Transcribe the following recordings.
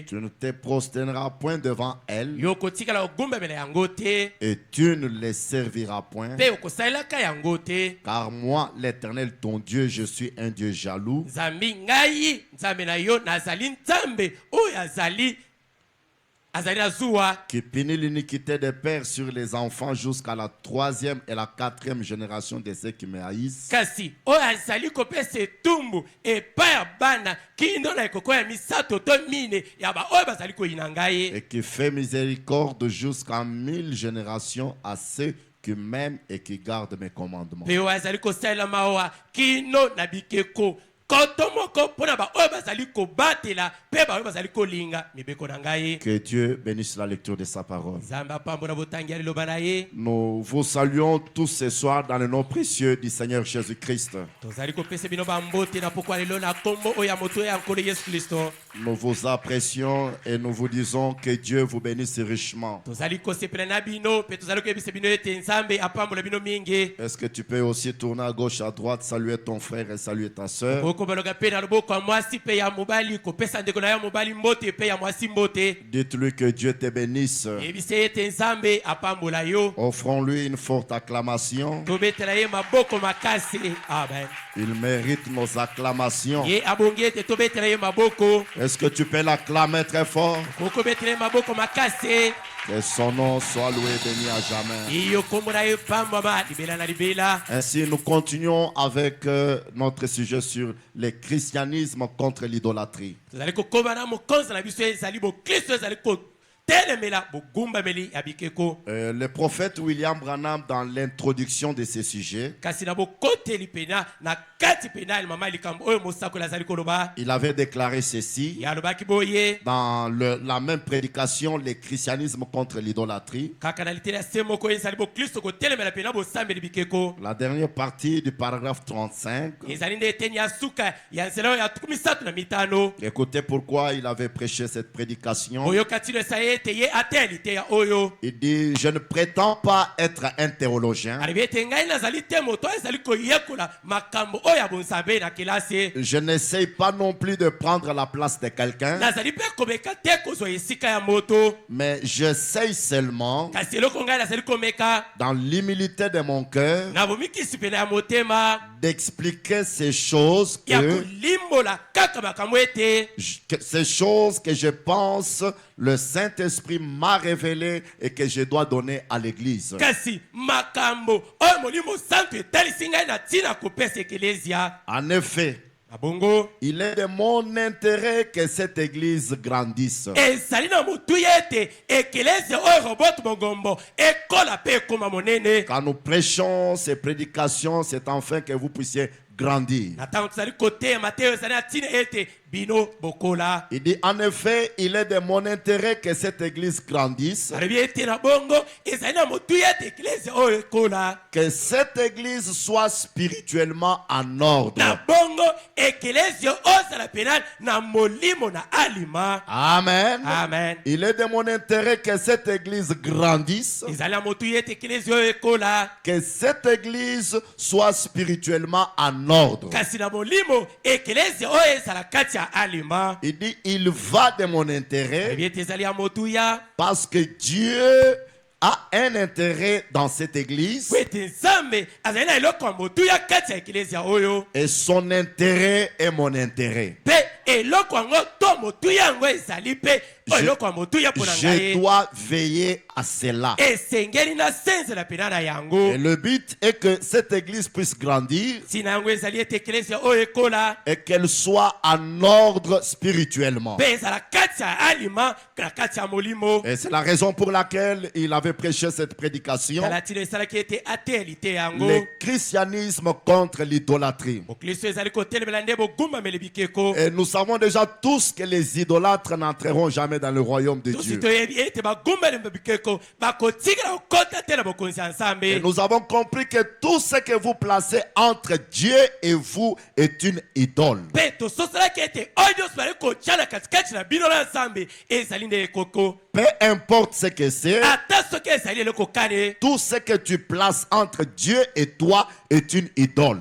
Tu ne te prosterneras point devant elles et tu ne les serviras point. Car moi, l'Éternel, ton Dieu, je suis un Dieu jaloux. Qui punit l'iniquité des pères sur les enfants jusqu'à la 3e et la 4e génération de ceux qui me haïssent. Et qui fait miséricorde jusqu'à 1000 générations à ceux qui m'aiment et qui gardent mes commandements. Que Dieu bénisse la lecture de sa parole. Nous vous saluons tous ce soir dans le nom précieux du Seigneur Jésus-Christ. Nous vous apprécions et nous vous disons que Dieu vous bénisse richement. Est-ce que tu peux aussi tourner à gauche, à droite, saluer ton frère et saluer ta soeur? Dites-lui que Dieu te bénisse. Offrons-lui une forte acclamation. Il mérite nos acclamations. Est-ce que tu peux l'acclamer très fort? Que son nom soit loué, béni à jamais. Ainsi, nous continuons avec notre sujet sur le christianisme contre l'idolâtrie. Le prophète William Branham, dans l'introduction de ce sujet, il avait déclaré ceci dans la même prédication, le christianisme contre l'idolâtrie. La dernière partie du paragraphe 35. Écoutez pourquoi il avait prêché cette prédication. Il dit: je ne prétends pas être un théologien. Je n'essaye pas non plus de prendre la place de quelqu'un. Mais j'essaye seulement, dans l'humilité de mon cœur, d'expliquer ces choses que je pense le Saint-Esprit m'a révélé et que je dois donner à l'Église. En effet, il est de mon intérêt que cette église grandisse. Quand nous prêchons ces prédications, c'est enfin que vous puissiez grandir. Il dit: en effet, il est de mon intérêt que cette église grandisse. Que cette église soit spirituellement en ordre. Amen. Amen. Il est de mon intérêt que cette église grandisse. Que cette église soit spirituellement en ordre. Il dit: il va de mon intérêt parce que Dieu a un intérêt dans cette église et son intérêt est mon intérêt. Je dois veiller à cela. Et le but est que cette église puisse grandir et qu'elle soit en ordre spirituellement. Et c'est la raison pour laquelle il avait prêché cette prédication. Le christianisme contre l'idolâtrie. Et nous savons déjà tous que les idolâtres n'entreront jamais dans le royaume de Dieu. Et nous avons compris que tout ce que vous placez entre Dieu et vous est une idole. peu importe ce que c'est, tout ce que tu places entre Dieu et toi est une idole.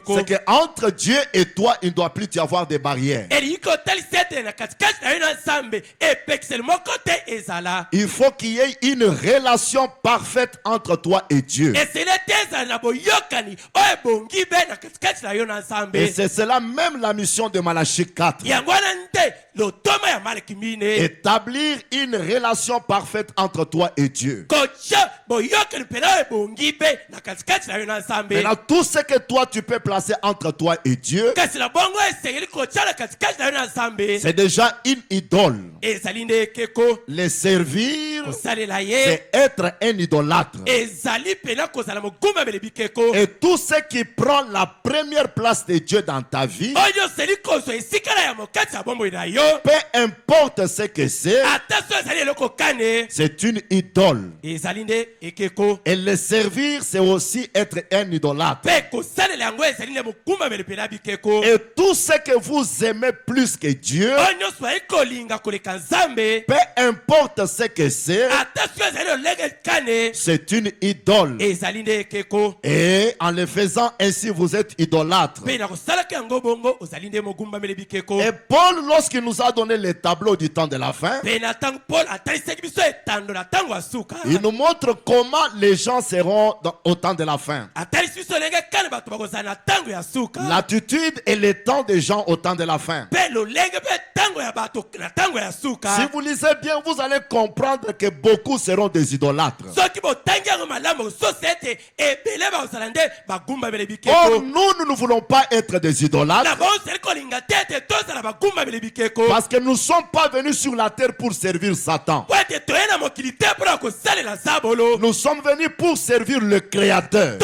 C'est que entre Dieu et toi, il ne doit plus y avoir de barrières. Il faut qu'il y ait une relation parfaite entre toi et Dieu. Et c'est cela même la mission de Malachie 4. Établir une relation parfaite entre toi et Dieu. Maintenant, tout ce que toi tu peux placer entre toi et Dieu, c'est déjà une idole. Les servir, c'est être un idolâtre. Et tout ce qui prend la première place de Dieu dans ta vie, peu importe ce que c'est une idole. Et le servir, c'est aussi être un idolâtre. Et tout ce que vous aimez plus que Dieu, peu importe ce que c'est une idole. Et en le faisant ainsi, vous êtes idolâtre. Et Paul, lorsqu'il nous a donné les tableaux du temps de la fin, il nous montre comment les gens seront au temps de la fin. L'attitude et le temps des gens au temps de la fin. Si vous lisez bien, vous allez comprendre que beaucoup seront des idolâtres. Or, nous ne voulons pas être des idolâtres. Parce que nous ne sommes pas venus sur la terre pour servir Satan. Nous sommes venus pour servir le Créateur.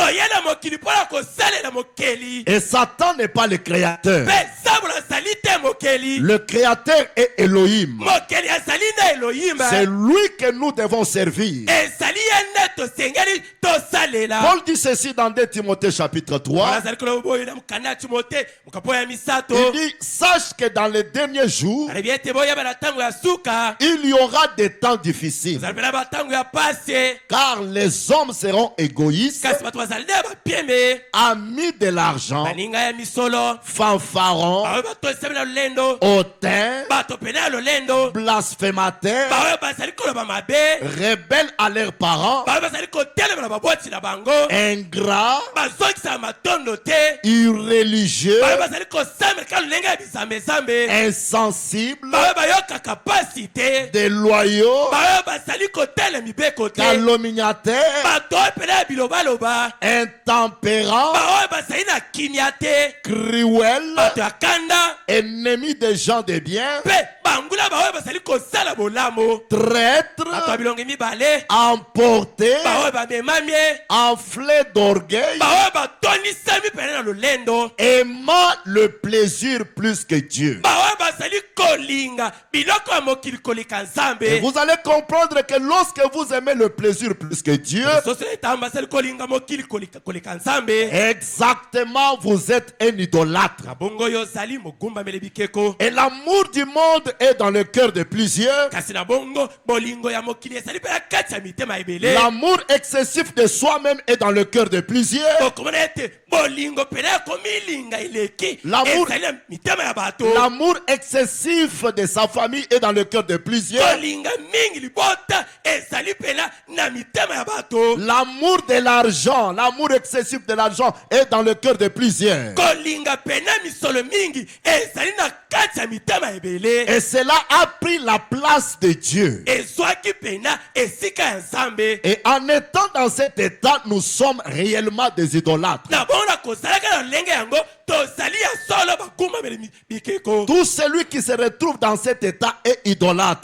Et Satan n'est pas le Créateur. Le Créateur est Elohim. C'est lui que nous devons servir. Paul dit ceci dans 2 Timothée chapitre 3. Il dit, sache que dans les derniers jours, il y aura des temps difficiles. Car les hommes seront égoïstes, amis de l'argent, fanfarons, hautains, blasphémateurs, rebelles à leurs parents, ingrats, irréligieux, insensibles, déloyaux, calomniateurs, intempérants, cruels, ennemis des gens de bien, traîtres, emportés, enflés d'orgueil, aimant le plaisir plus que Dieu. Et vous allez comprendre que lorsque vous aimez le plaisir plus que Dieu, exactement, vous êtes un idolâtre. Et l'amour du monde est dans le cœur de plusieurs. L'amour excessif de soi-même est dans le cœur de plusieurs. L'amour excessif de sa famille est dans le cœur de plusieurs. L'amour de l'argent, l'amour excessif de l'argent est dans le cœur de plusieurs. Et cela a pris la place de Dieu. Et en étant dans cet état, nous sommes réellement des idolâtres. Tout celui qui se retrouve dans cet état est idolâtre.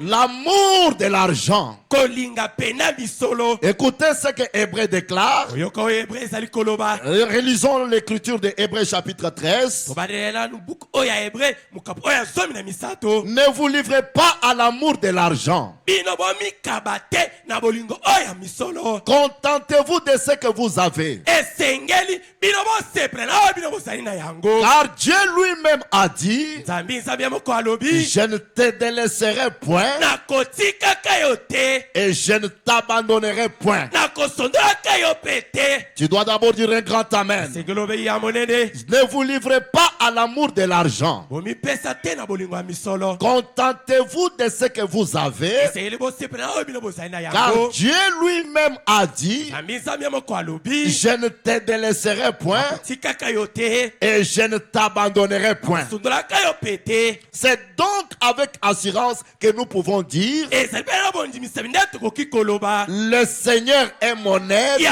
L'amour de l'argent. Écoutez ce que Hébreu déclare. Relisons lisons l'écriture de Hébreux chapitre 13. Ne vous livrez pas à l'amour de l'argent. Contentez-vous de ce que vous avez. Car Dieu lui-même a dit, je ne te délaisserai point et je ne t'abandonnerai point. Tu dois d'abord dire un grand amen. Ne vous livrez pas à l'amour de l'argent. Contentez-vous de ce que vous avez. Car Dieu lui-même a dit, je ne te délaisserai point et je ne t'abandonnerai point. C'est donc avec assurance que nous pouvons dire, le Seigneur est mon aide, je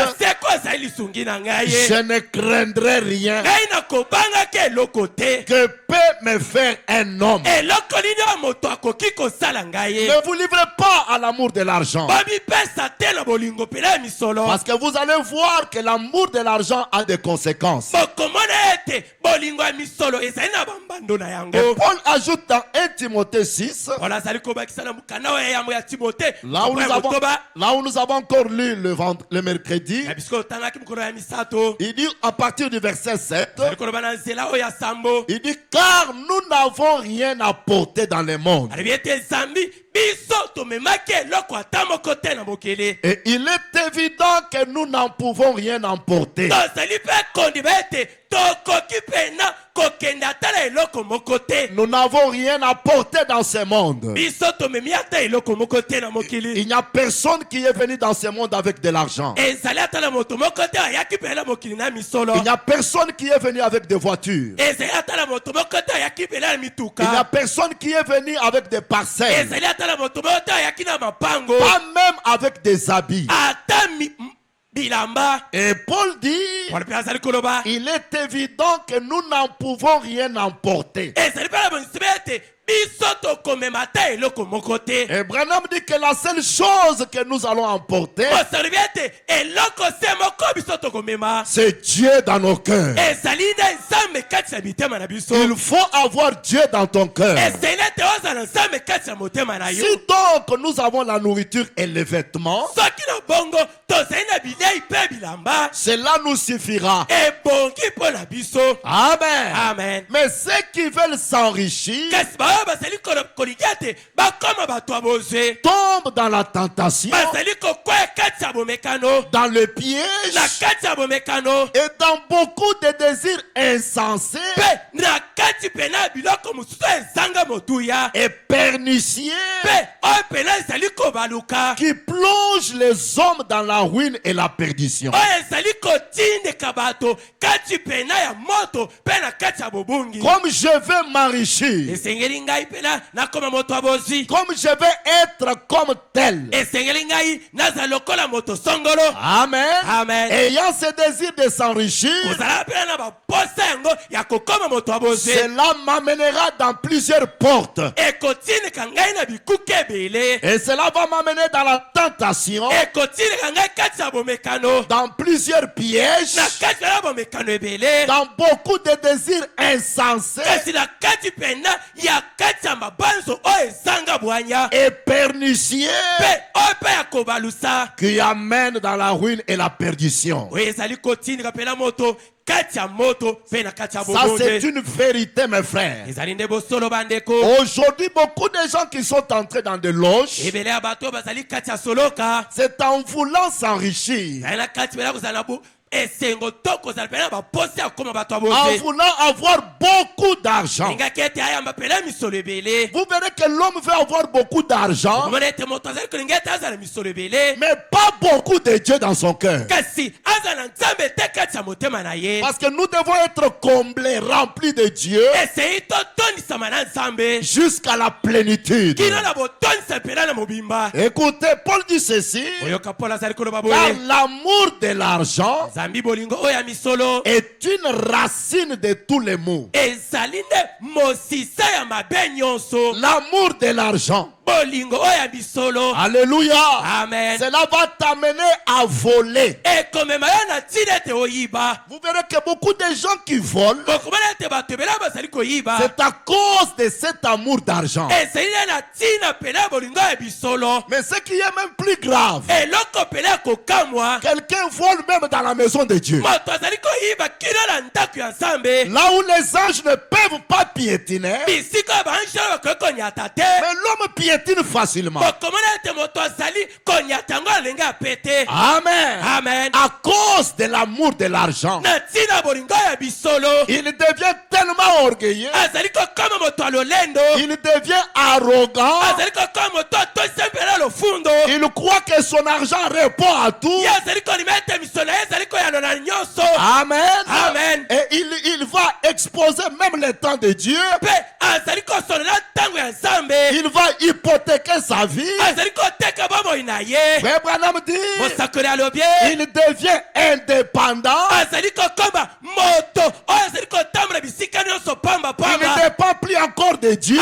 ne craindrai rien. Que peut me faire un homme? Ne vous livrez pas à l'amour de l'argent. Parce que vous allez voir que l'amour de l'argent a des conséquences. Et Paul ajoute dans 1 Timothée 6, là où nous avons encore lu le mercredi, il dit à partir du verset 7, il dit, car nous n'avons rien à porter dans le monde. Et il est évident que nous n'en pouvons rien emporter. Nous n'avons rien à porter dans ce monde. Il n'y a personne qui est venu dans ce monde avec de l'argent. Il n'y a personne qui est venu avec des voitures. Il n'y a personne qui est venu avec des parcelles. Pas même avec des habits. Et Paul dit, il est évident que nous n'en pouvons rien emporter. Et Branham dit que la seule chose que nous allons emporter, c'est Dieu dans nos cœurs. Il faut avoir Dieu dans ton cœur. Si donc nous avons la nourriture et les vêtements, cela nous suffira. Amen. Amen. Mais ceux qui veulent s'enrichir tombent dans la tentation, dans le piège et dans beaucoup de désirs insensés et pernicieux qui plongent les hommes dans la ruine et la perdition. Comme je veux m'enrichir, comme je vais être comme tel. Amen. Amen. Ayant ce désir de s'enrichir, cela m'amènera dans plusieurs portes. Et cela va m'amener dans la tentation, dans plusieurs pièges, dans beaucoup de désirs insensés et pernicieux qui amènent dans la ruine et la perdition. Ça, c'est une vérité, mes frères. Aujourd'hui, beaucoup de gens qui sont entrés dans des loges, c'est en voulant s'enrichir, en voulant avoir beaucoup d'argent. Vous verrez que l'homme veut avoir beaucoup d'argent, mais pas beaucoup de Dieu dans son cœur. Parce que nous devons être comblés, remplis de Dieu jusqu'à la plénitude. Écoutez, Paul dit ceci, car l'amour de l'argent est une racine de tous les maux. L'amour de l'argent Alléluia. Amen. Cela va t'amener à voler. Vous verrez que beaucoup de gens qui volent, c'est à cause de cet amour d'argent. Mais ce qui est même plus grave, quelqu'un vole même dans la maison de Dieu. Là où les anges ne peuvent pas piétiner, mais l'homme piétine facilement. Amen. Amen. À cause de l'amour de l'argent, il devient tellement orgueilleux, il devient arrogant, il croit que son argent répond à tout. Amen. Amen. Et il va exposer même le temps de Dieu. Il va hypothéquer sa vie. Frère Branham dit, il devient indépendant. Il ne dépend plus encore de Dieu,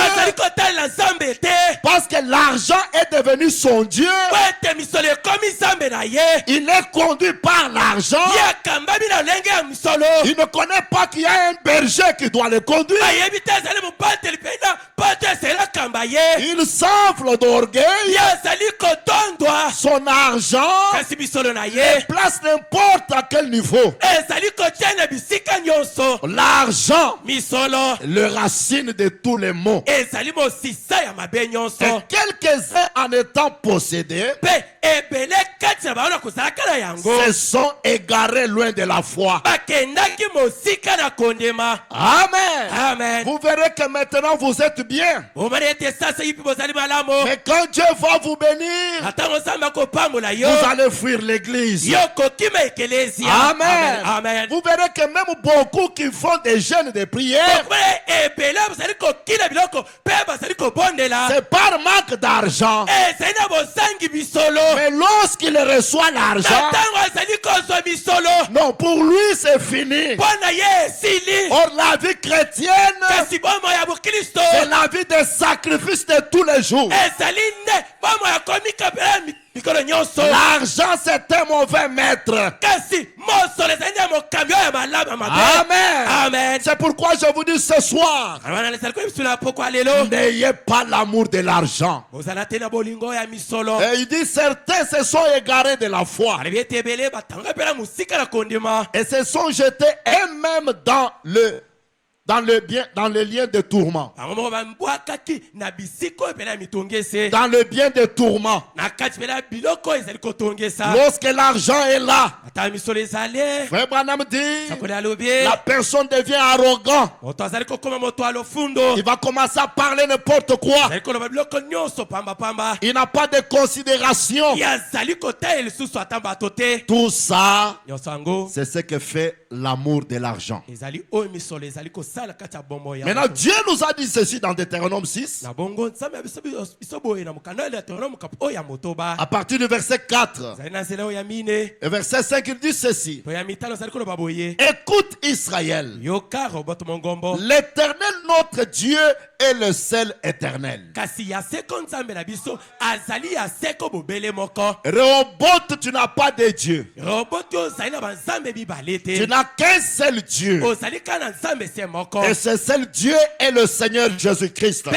parce que l'argent est devenu son Dieu. Il est conduit par l'argent. Il ne connaît pas qu'il y a un berger qui doit le conduire. Il s'enfle d'orgueil. Son argent place n'importe à quel niveau. L'argent, le racine de tous les maux. Et quelques-uns en étant possédés se sont égarés loin de la foi. Amen. Amen. Vous verrez que maintenant vous êtes bien. Mais quand Dieu va vous bénir, vous allez fuir l'église. Amen. Amen. Vous verrez que même beaucoup qui font des jeûnes de prière, c'est par manque d'argent. Mais lorsqu'il reçoit l'argent, non, pour lui c'est fini. Or la vie chrétienne, c'est la vie de sacrifice de tous les jours. L'argent c'est un mauvais maître. Amen. Amen. C'est pourquoi je vous dis ce soir, n'ayez pas l'amour de l'argent. Et il dit certains se sont égarés de la foi et se sont jetés eux-mêmes dans le lien de tourment. Dans le bien de tourment. Lorsque l'argent est là, Frère Branham dit, la personne devient arrogant. Il va commencer à parler n'importe quoi. Il n'a pas de considération. Tout ça, c'est ce que fait l'amour de l'argent. Maintenant, Dieu nous a dit ceci dans Deutéronome 6. À partir du verset 4. Et verset 5, il dit ceci. Écoute Israël. L'Éternel notre Dieu est le seul éternel. Rehoboth, tu n'as pas de Dieu. Tu n'as qu'un seul Dieu. Et ce seul Dieu est le Seigneur Jésus-Christ.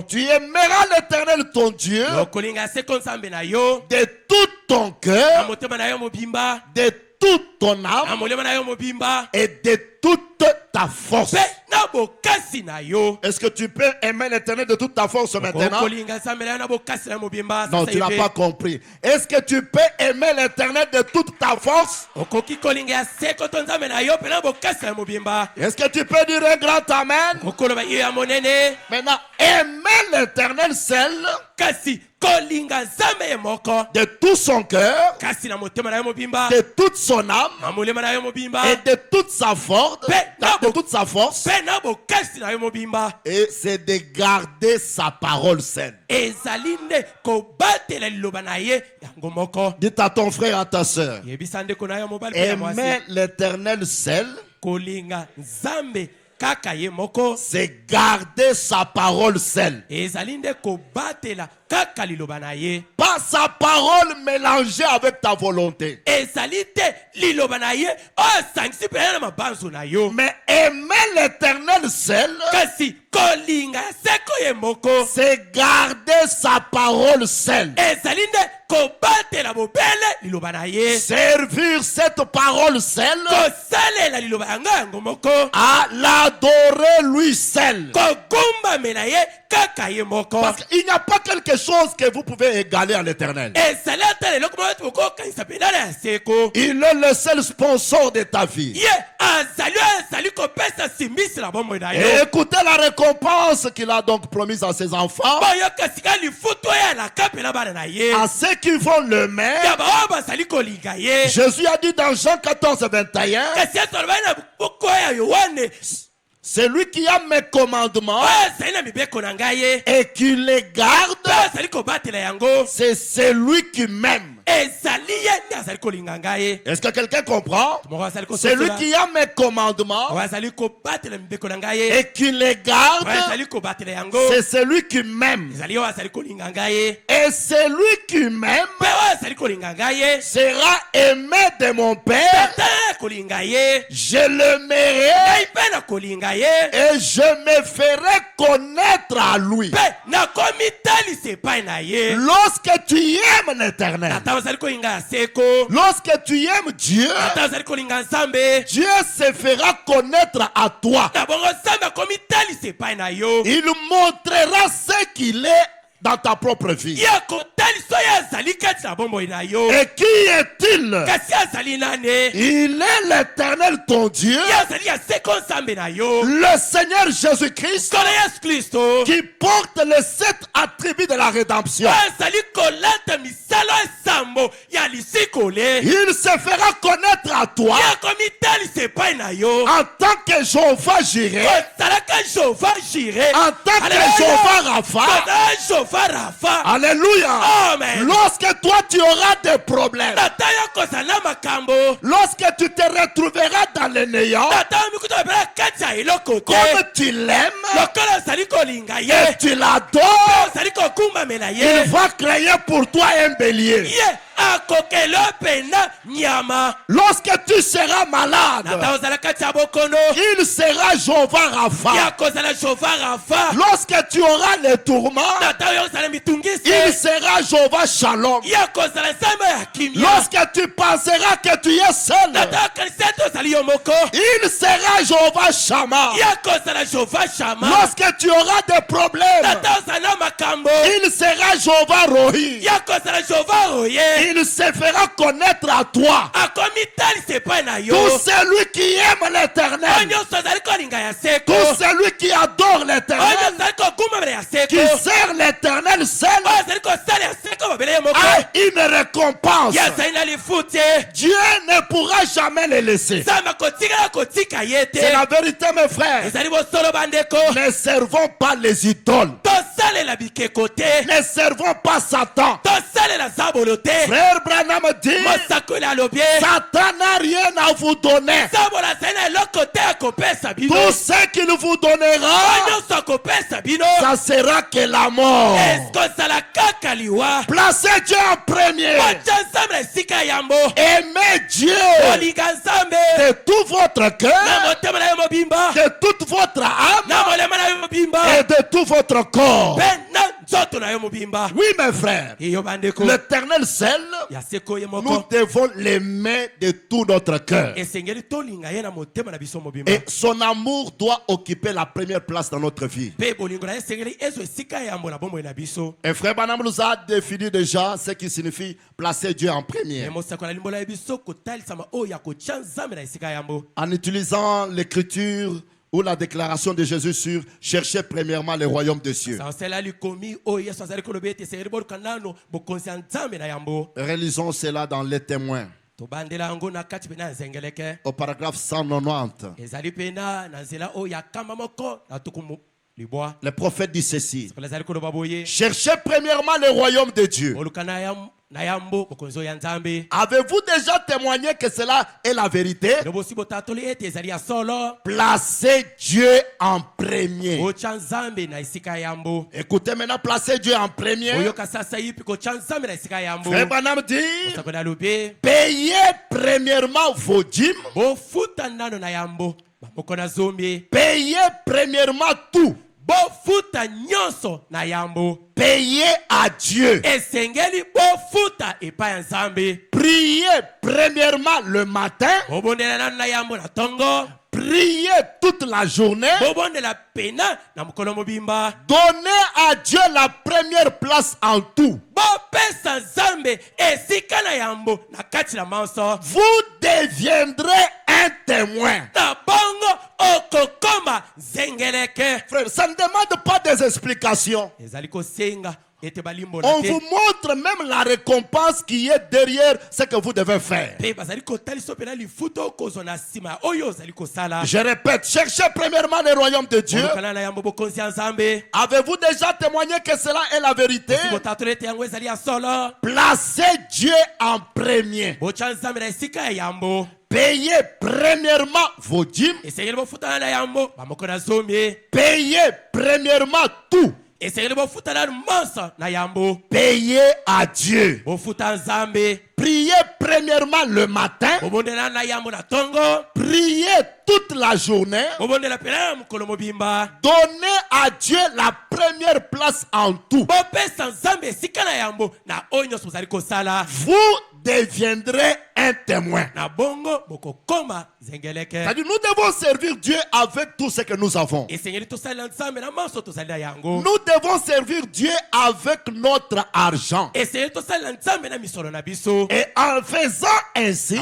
Tu aimeras l'Éternel ton Dieu de tout ton cœur, de toute ton âme et de toute ta force. Est-ce que tu peux aimer l'Éternel de toute ta force maintenant? Non, tu n'as pas compris. Est-ce que tu peux aimer l'Éternel de toute ta force? Est-ce que tu peux dire un grand amen? Maintenant, aimer l'Éternel seul de tout son cœur, de toute son âme et de toute sa force, et c'est de garder sa parole saine. Dites à ton frère, à ta soeur, aimer l'Éternel seul c'est garder sa parole seule. Pas sa parole mélangée avec ta volonté. Mais aimer l'Éternel seul, c'est garder sa parole seule. Servir cette parole seule, à l'adorer lui seul. Parce qu'il n'y a pas quelque chose que vous pouvez égaler à l'Éternel. Il est le seul sponsor de ta vie. Et écoutez la récompense qu'il a donc promise à ses enfants. À ceux qui vont le mettre. Jésus a dit dans Jean 14, 21. C'est lui qui a mes commandements et qui les garde. C'est celui qui m'aime. Est-ce que quelqu'un comprend? C'est lui qui a mes commandements et qui les garde. C'est celui qui m'aime. Et celui qui m'aime sera aimé de mon Père. Je l'aimerai et je me ferai connaître à lui. Lorsque tu aimes l'Éternel, lorsque tu aimes Dieu, Dieu se fera connaître à toi. Il montrera ce qu'il est dans ta propre vie. Et qui est-il? Il est l'Éternel ton Dieu, le Seigneur Jésus-Christ, qui porte les 7 attributs de la rédemption. Il se fera connaître à toi en tant que Jéhovah Jireh, en tant que Jéhovah Rapha. Alléluia. Amen. Lorsque toi tu auras des problèmes, lorsque tu te retrouveras dans le néant, comme tu l'aimes et tu l'adores, il va créer pour toi un bélier. Lorsque tu seras malade, il sera Jéhovah Rapha. Lorsque tu auras les tourments, il sera Jéhovah Shalom. Lorsque tu penseras que tu es seul, il sera Jéhovah Shammah. Lorsque tu auras des problèmes, il sera Jéhovah Rohi. Il se fera connaître à toi. Tout celui qui aime l'Éternel, tout celui qui adore l'Éternel, qui sert l'Éternel seul, a une récompense. Dieu ne pourra jamais le laisser. C'est la vérité, mes frères. Ne servons pas les idoles. Ne servons pas Satan. Frère Branham dit, Satan n'a rien à vous donner. Tout ce qu'il vous donnera, ça sera que la mort. Placez Dieu en premier. Aimez Dieu de tout votre cœur, de toute votre âme et de tout votre corps. Oui, mes frères, l'Éternel seul, nous devons l'aimer de tout notre cœur. Et son amour doit occuper la première place dans notre vie. Et frère Branham nous a défini déjà ce qui signifie placer Dieu en premier. En utilisant l'écriture ou la déclaration de Jésus sur chercher premièrement le royaume des cieux. Relisons cela dans les Témoins, au paragraphe 190. Le prophète dit ceci: cherchez premièrement le royaume de Dieu Avez-vous déjà témoigné que cela est la vérité? Placez Dieu en premier. Écoutez maintenant, placez Dieu en premier. Frère Branham dit, payez premièrement vos dîmes. Payez premièrement tout. Payez à Dieu. Priez premièrement le matin. Priez toute la journée. Donnez à Dieu la première place en tout. Vous deviendrez un témoin. Frère, ça ne demande pas des explications. On vous montre même la récompense qui est derrière ce que vous devez faire. Je répète, cherchez premièrement le royaume de Dieu. Avez-vous déjà témoigné que cela est la vérité? Placez Dieu en premier. Payez premièrement vos dîmes. Payez premièrement tout. Payez à Dieu. Priez premièrement le matin. Priez toute la journée. Donnez à Dieu la première place en tout. Vous deviendrez un témoin. C'est-à-dire, nous devons servir Dieu avec tout ce que nous avons. Nous devons servir Dieu avec notre argent. Et en faisant ainsi,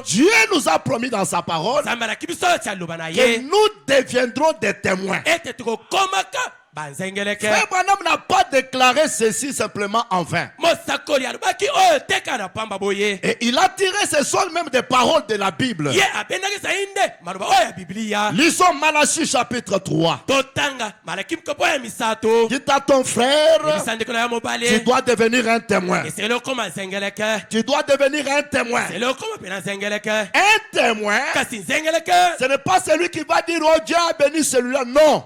Dieu nous a promis dans sa parole que nous deviendrons des témoins. Frère Branham n'a pas déclaré ceci simplement en vain. Et il a tiré ce sont même des paroles de la Bible. Lisons Malachie chapitre 3. Dis à ton frère, tu dois devenir un témoin. Tu dois devenir un témoin. Un témoin, ce n'est pas celui qui va dire, oh Dieu a béni celui-là. Non.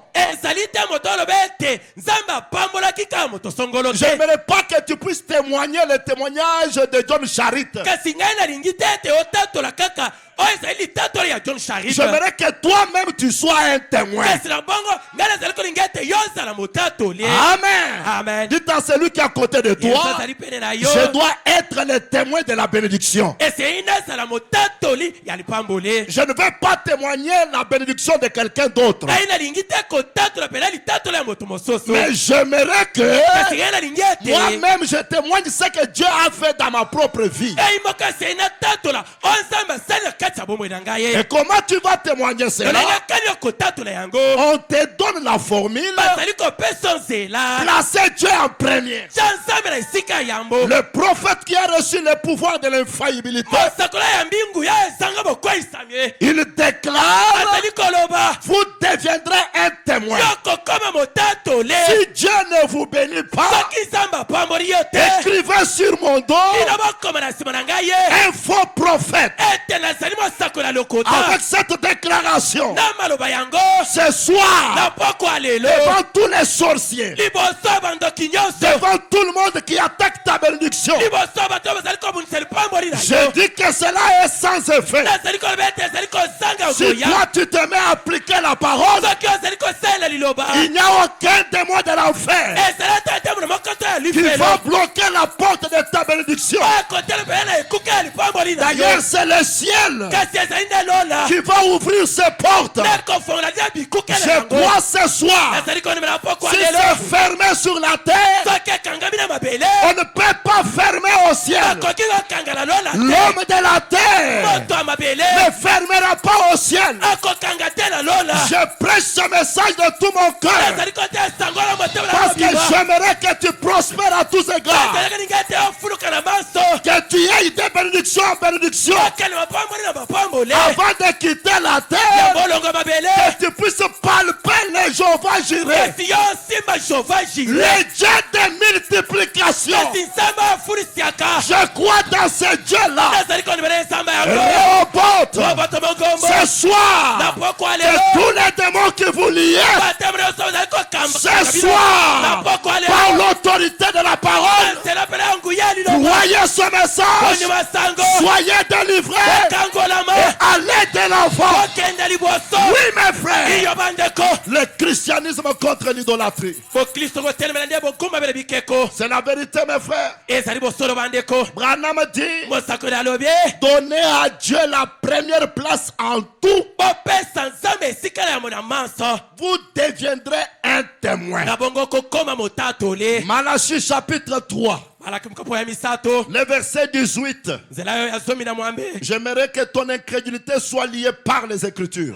J'aimerais pas que tu puisses témoigner le témoignage de John Charit. J'aimerais que toi-même tu sois un témoin. Amen. Amen. Dites à celui qui est à côté de toi, je dois être le témoin de la bénédiction. Je ne vais pas témoigner la bénédiction de quelqu'un d'autre. Mais j'aimerais que moi-même je témoigne ce que Dieu a fait dans ma propre vie. Et comment tu vas témoigner cela? On te donne la formule. Placez Dieu en premier. Le prophète qui a reçu le pouvoir de l'infaillibilité, il déclare, vous deviendrez un témoin. Si Dieu ne vous bénit pas, écrivez sur mon dos un faux prophète. Avec cette déclaration, ce soir, devant tous les sorciers, devant tout le monde qui attaque ta bénédiction, je dis que cela est sans effet. Si toi tu te mets à appliquer la parole, il n'y a aucun témoin de l'enfer qui va bloquer la porte de ta bénédiction. D'ailleurs, c'est le ciel qui va ouvrir ses portes. Je crois ce soir, si c'est fermé sur la terre, on ne peut pas fermer au ciel. l'homme de la terre ne fermera pas au ciel. Je prêche ce message de tout mon cœur parce que j'aimerais que tu prospères à tous égards, que tu aies de bénédiction en bénédiction avant de quitter la terre, que tu puisses palper les Jéhovah Jireh, les dieux de multiplication. Je crois dans ce Dieu-là. Ce soir, que tous les démons qui vous liez, ce soir, par l'autorité de la parole, voyez ce message, soyez délivrés et allez de l'enfant. Oui, mes frères, le christianisme contre l'idolâtrie. C'est la vérité, mes frères. Branham dit, donnez à Dieu la première place en tout. Vous deviendrez un témoin. Malachie chapitre 3. Le verset 18. J'aimerais que ton incrédulité soit liée par les Écritures.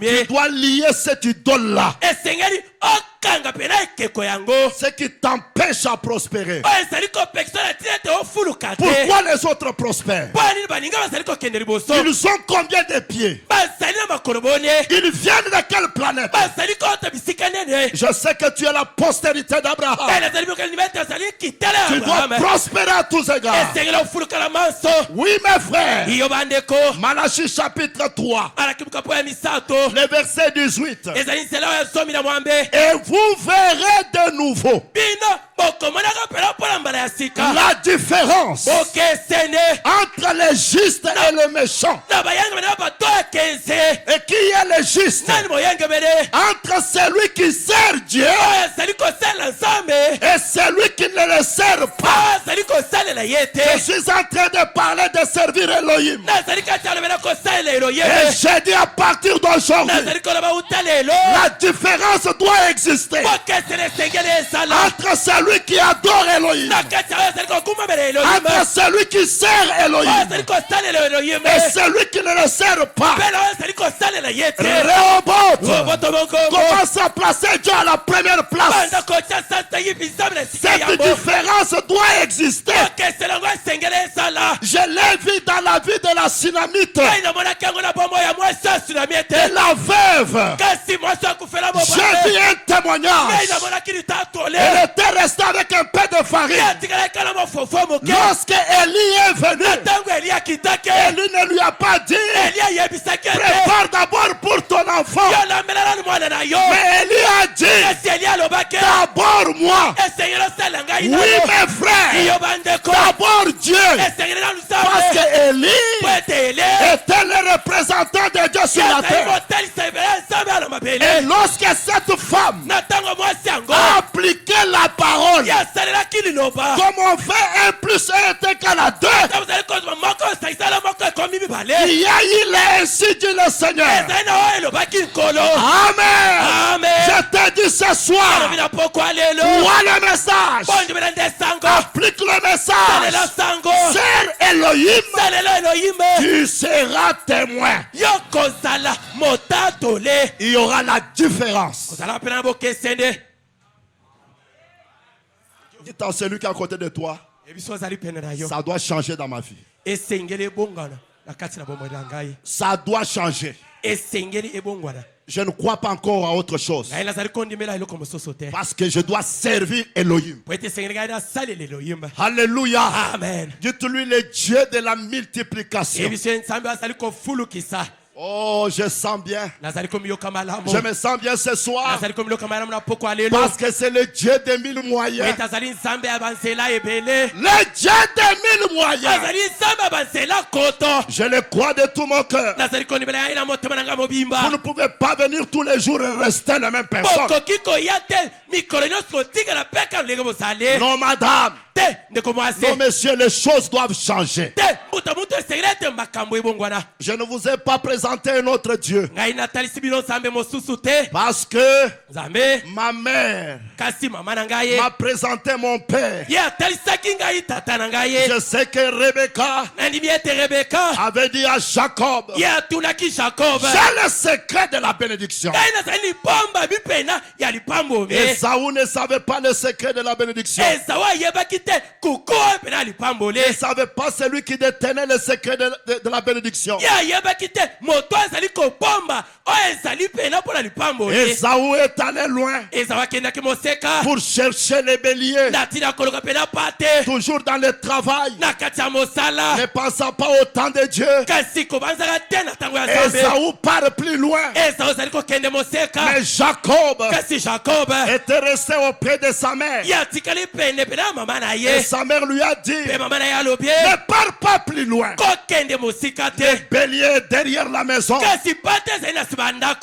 Tu dois lier cette idole-là, ce qui t'empêche à prospérer. Pourquoi les autres prospèrent? Ils ont combien de pieds? Ils viennent de quelle planète? Je sais que tu es la postérité d'Abraham. Tu dois prospérer à tous égards. Oui, mes frères. Malachie chapitre 3, le verset 18. Et vous verrez de nouveau la différence entre les justes et les méchants. Et qui est le juste? Entre celui qui sert Dieu et celui qui ne le sert pas. Je suis en train de parler de servir Elohim. Et j'ai dit à partir d'aujourd'hui, la différence doit exister entre celui qui adore Elohim, entre celui qui sert Elohim et celui qui ne le sert pas. Rehoboth commence à placer Dieu à la première place. Cette différence doit exister. Je l'ai vu dans la vie de la Sunamite et la veuve. J'ai vu un témoignage. Elle était restée avec un peu de farine. Lorsque Élie est venu, Élie ne lui a pas dit, prépare d'abord pour ton enfant. Mais Élie a dit, d'abord moi. Oui, mes frères, d'abord Dieu. Parce que Élie était le représentant de Dieu sur la terre. Et lorsque cette femme a appliqué la parole, comme on fait 1 plus 1 est égal à 2, il y a eu ainsi dit le Seigneur. Amen. Je te dis ce soir, vois le message, applique le message, sers Elohim, tu seras témoin. Il y aura la différence. Dis à celui qui est à côté de toi, ça doit changer dans ma vie. Ça doit changer. Je ne crois pas encore à autre chose. Parce que je dois servir Elohim. Alléluia. Amen. Dites-lui le Dieu de la multiplication. Oh, je sens bien. Je me sens bien ce soir. Parce que c'est le Dieu des 1000 moyens. Le Dieu des 1000 moyens. Je le crois de tout mon cœur. Vous ne pouvez pas venir tous les jours et rester la même personne. Non, madame. Non, messieurs, les choses doivent changer. Je ne vous ai pas présenté un autre Dieu. Parce que ma mère m'a présenté mon père. Je sais que Rebecca avait dit à Jacob, j'ai le secret de la bénédiction. Esaü ne savait pas le secret de la bénédiction. Il ne savait pas celui qui détenait le secret de la bénédiction. Esaü est allé loin pour chercher les béliers, toujours dans le travail, ne pensant pas au temps de Dieu. Esaü part plus loin, mais Jacob était resté auprès de sa mère. Et sa mère lui a dit, ne pars pas plus loin. Les béliers derrière la maison.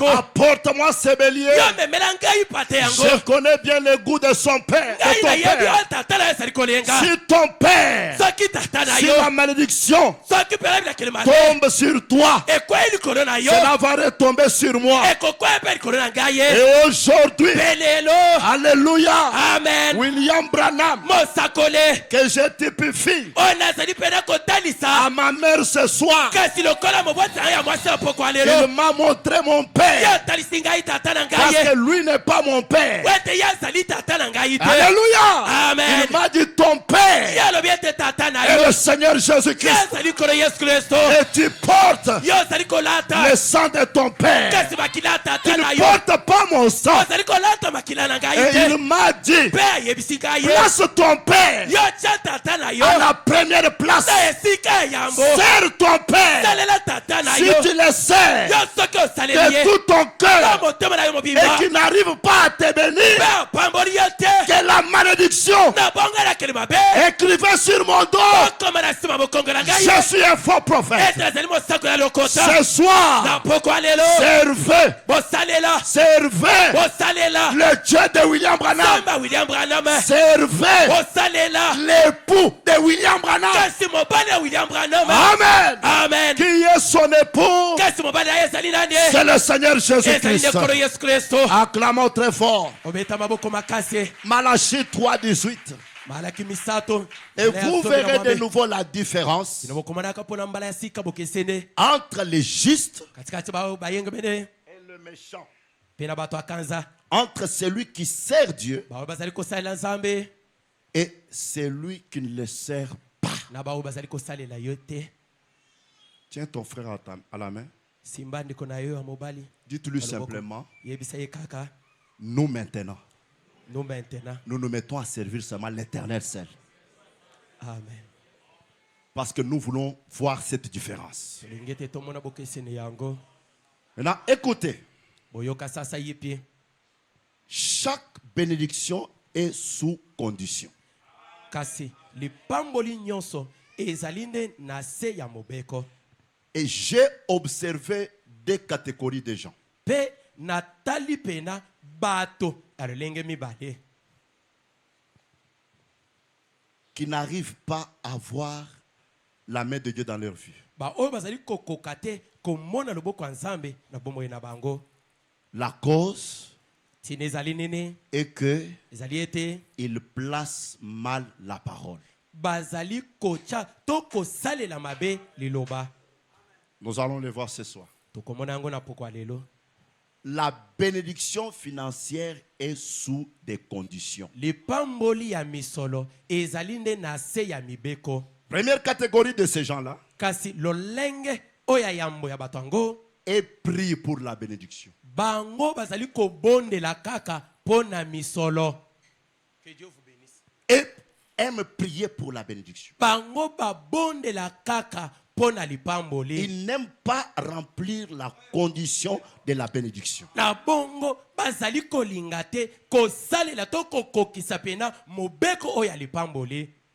Apporte-moi ces béliers. Je connais bien le goût de son père. De ton père. Si ton père, si la malédiction tombe sur toi, cela va retomber sur moi. Et aujourd'hui, alléluia, Amen. William Branham, que je typifie à ma mère ce soir, il m'a montré mon père, parce que lui n'est pas mon père. Alléluia. Amen. Il m'a dit ton père est le Seigneur Jésus-Christ, et tu portes le sang de ton père. Tu ne portes pas mon sang. Et il m'a dit, place ton père à la première place. Serre ton père. Si tu le sers de tout ton cœur et qu'il n'arrive pas à te bénir, que la malédiction écrivait sur mon dos, je suis un faux prophète. Ce soir, servez le Dieu de William Branham. Servez l'époux de William Branham. Amen. Amen. Qui est son époux? C'est le Seigneur Jésus-Christ. Acclamons très fort. Malachie 3:18. Et vous verrez de nouveau la différence entre les justes et le méchant. Entre celui qui sert Dieu et celui qui ne le sert pas. Tiens ton frère à la main. Dites-lui simplement, nous maintenant, nous nous mettons à servir seulement l'Éternel seul. Amen. Parce que nous voulons voir cette différence. Maintenant, écoutez. Chaque bénédiction est sous condition. Et j'ai observé deux catégories de gens. Qui n'arrivent pas à voir la main de Dieu dans leur vie. La cause est que ils placent mal la parole. Nous allons le voir ce soir. La bénédiction financière est sous des conditions. Première catégorie de ces gens-là est pris pour la bénédiction. Et aime prier pour la bénédiction. Il n'aime pas remplir la condition de la bénédiction.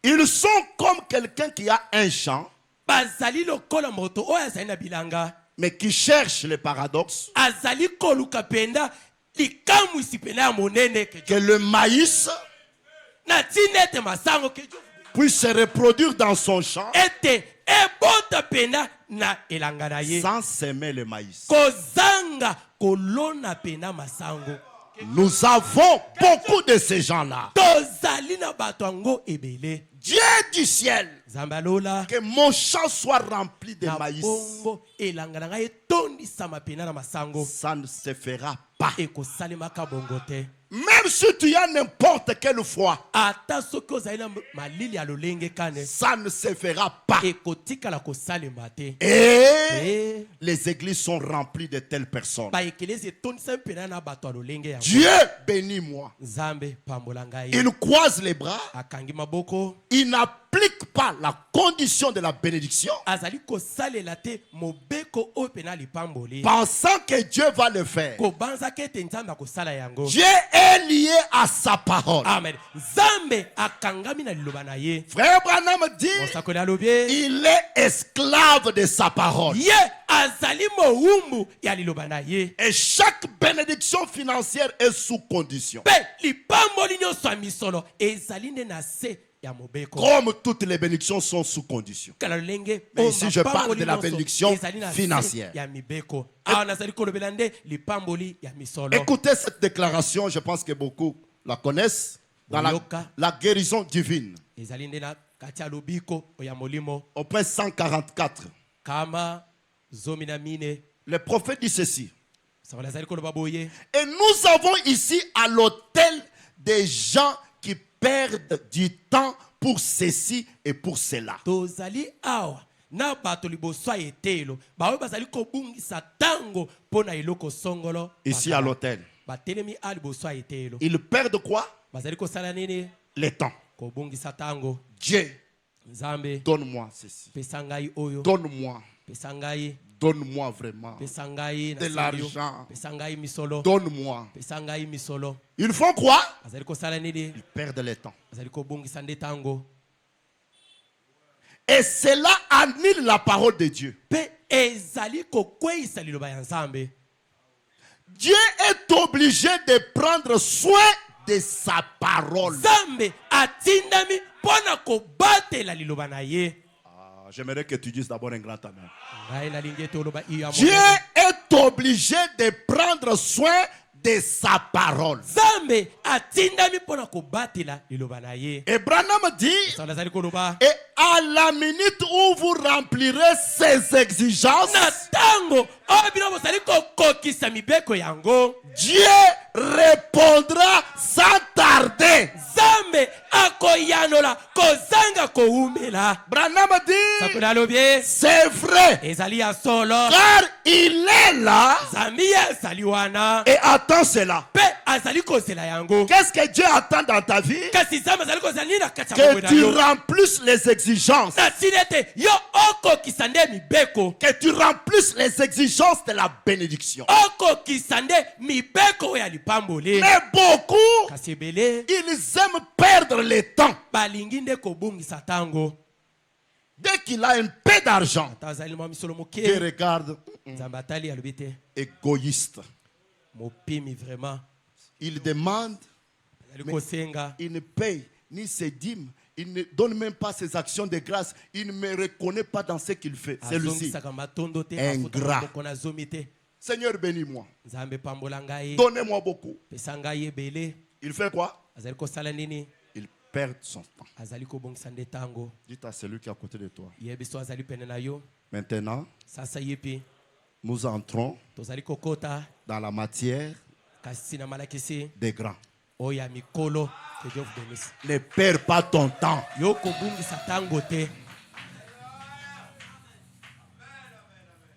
Ils sont comme quelqu'un qui a un champ, mais qui cherche le paradoxe, que le maïs puisse se reproduire dans son champ sans s'aimer le maïs. Nous avons beaucoup de ces gens-là. Dieu du ciel, que mon champ soit rempli de maïs. Ça ne se fera pas. Même si tu as n'importe quelle foi, ça ne se fera pas. Et les églises sont remplies de telles personnes. Dieu bénit moi. Il croise les bras. Il n'applique pas la condition de la bénédiction, pensant que Dieu va le faire. Dieu est lié à sa parole. Amen. Frère Branham dit, il est esclave de sa parole. Et chaque bénédiction financière est sous condition. Comme toutes les bénédictions sont sous condition. Mais ici je parle de la bénédiction financière. Écoutez cette déclaration, je pense que beaucoup la connaissent. Dans la guérison divine. Au page 144. Le prophète dit ceci. Et nous avons ici à l'autel des gens qui perdent du temps pour ceci et pour cela. Ici à l'autel. Ils perdent quoi? Le temps. Dieu, donne-moi ceci. Donne-moi. Donne-moi vraiment de l'argent. Donne-moi. Ils font quoi? Ils perdent le temps. Et cela annule la parole de Dieu. Dieu est obligé de prendre soin de sa parole. J'aimerais que tu dises d'abord un grand amen. Dieu est obligé de prendre soin de sa parole. Et Branham dit, et à la minute où vous remplirez ces exigences, Dieu répondra sans tarder. Branham dit, c'est vrai, car il est là et attend cela. Qu'est-ce que Dieu attend dans ta vie? Que tu remplisses les exigences. Que tu remplisses les exigences de la bénédiction. Mais beaucoup, ils aiment perdre le temps. Dès qu'il a un peu d'argent, il regarde égoïste. Il demande, mais il ne paye ni ses dîmes, il ne donne même pas ses actions de grâce, il ne me reconnaît pas dans ce qu'il fait. Celui-ci, ingrat. Seigneur, bénis-moi. Donnez-moi beaucoup. Il fait quoi? Il perd son temps. Dites à celui qui est à côté de toi. Maintenant, nous entrons dans la matière des grands. Ne perds pas ton temps.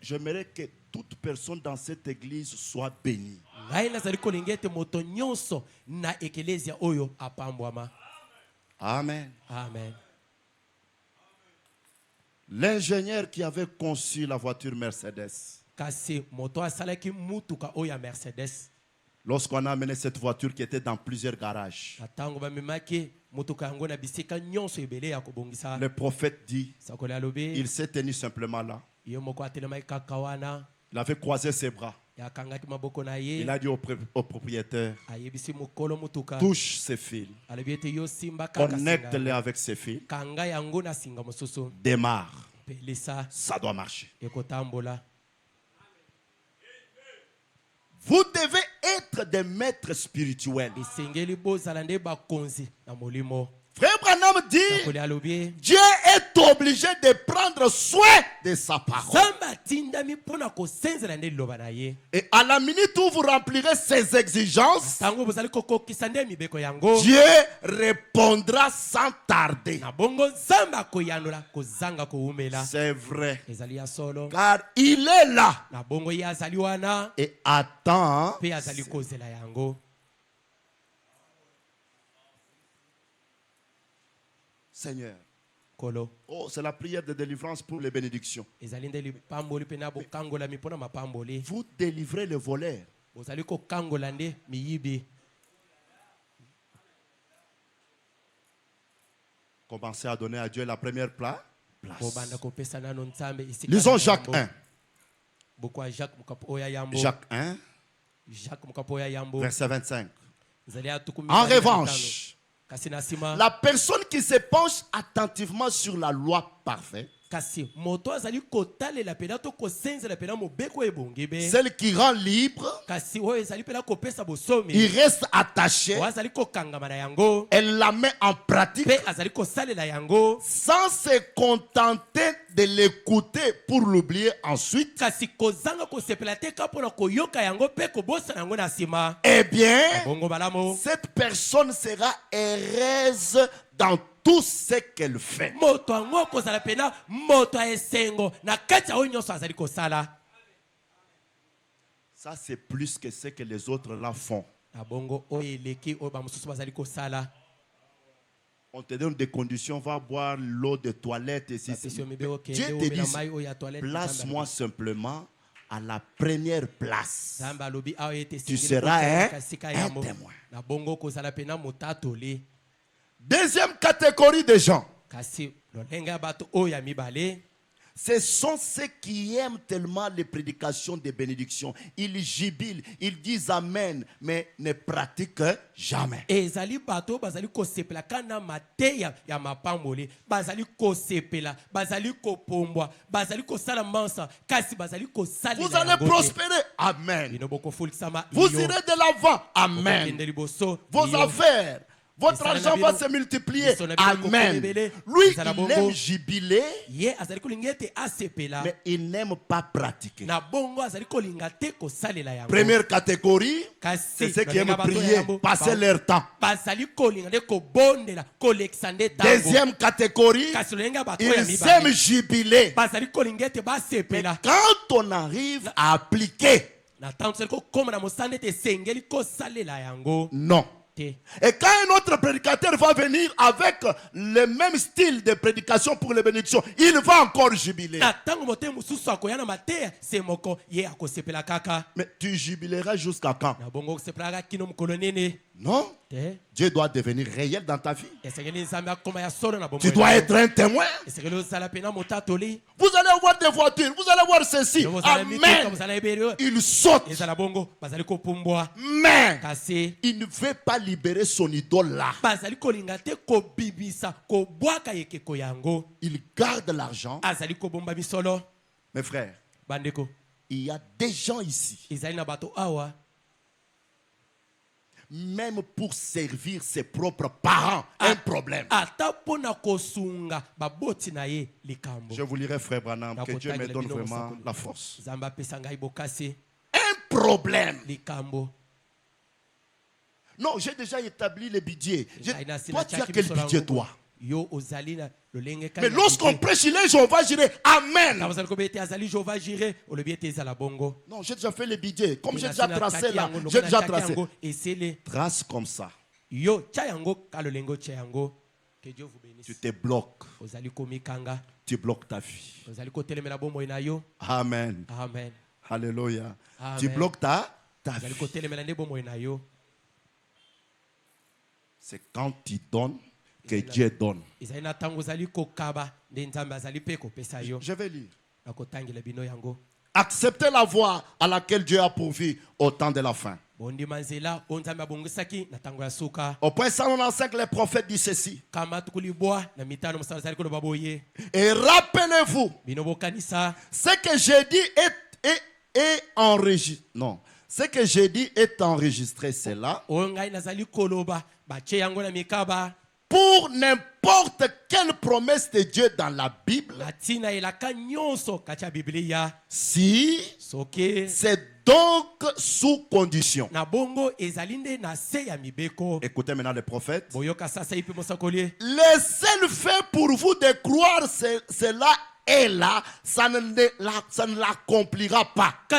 J'aimerais que toute personne dans cette église soit bénie. Amen. Amen. L'ingénieur qui avait conçu la voiture Mercedes, lorsqu'on a amené cette voiture qui était dans plusieurs garages, le prophète dit, il s'est tenu simplement là. Il avait croisé ses bras. Il a dit au propriétaire, touche ces fils, connecte-les avec ces fils, démarre. Ça doit marcher. Vous devez être des maîtres spirituels. Frère Branham dit, Dieu est obligé de prendre soin de sa parole. Et à la minute où vous remplirez ses exigences, Dieu répondra sans tarder. C'est vrai. Car il est là et attend. Seigneur. Oh, c'est la prière de délivrance pour les bénédictions. Vous délivrez le voleur. Commencez à donner à Dieu la première place. Lisons Jacques 1. Jacques 1, verset 25. En revanche, la personne qui se penche attentivement sur la loi parfaite, celle qui rend libre, il reste attaché, elle la met en pratique sans se contenter de l'écouter pour l'oublier ensuite. Eh bien, cette personne sera heureuse dans tout ce qu'elle fait. Ça, c'est plus que ce que les autres là font. On te donne des conditions, va boire l'eau de toilette. Et Dieu te dit, place-moi simplement à la première place. Tu seras un témoin. Deuxième catégorie de gens, ce sont ceux qui aiment tellement les prédications des bénédictions. Ils jubilent, ils disent Amen, mais ne pratiquent jamais. Vous allez prospérer. Amen. Vous irez de l'avant. Amen. Vos affaires, votre argent va se multiplier. Amen. Lui, il aime jubiler, mais il n'aime pas pratiquer. Première catégorie, c'est ceux qui aiment prier, passer leur temps. Deuxième catégorie, ils aiment jubiler. Mais quand on arrive à appliquer, non. Et quand un autre prédicateur va venir avec le même style de prédication pour les bénédictions, il va encore jubiler. Mais tu jubileras jusqu'à quand? Non. Dieu doit devenir réel dans ta vie. Tu dois être un témoin. Vous allez avoir des voitures, vous allez avoir ceci. Amen. Il saute. Mais il ne veut pas libérer son idole là. Il garde l'argent. Mes frères, il y a des gens ici, même pour servir ses propres parents, un problème. Je vous lirai, frère Branham, que Dieu me donne vraiment la force. Un problème. Non, j'ai déjà établi le budget. Toi, tu as quel budget, toi? Mais lorsqu'on prêche, les gens vont gérer. Amen. Non, j'ai déjà fait le budget. Comme j'ai déjà tracé là, j'ai déjà tracé. Trace comme ça. Tu te bloques. Tu bloques ta vie. Amen. Amen. Alléluia. Amen. Tu bloques ta vie. C'est quand tu donnes que Dieu donne. Je vais lire. Acceptez la voie à laquelle Dieu a pourvu au temps de la fin. Au point 195, les prophètes disent ceci. Et rappelez-vous, ce que j'ai dit est enregistré. Non. Ce que j'ai dit est enregistré, c'est là. Pour n'importe quelle promesse de Dieu dans la Bible, si c'est donc sous condition. Écoutez maintenant le prophète. Le seul fait pour vous de croire cela est là, ça ne l'accomplira pas. Le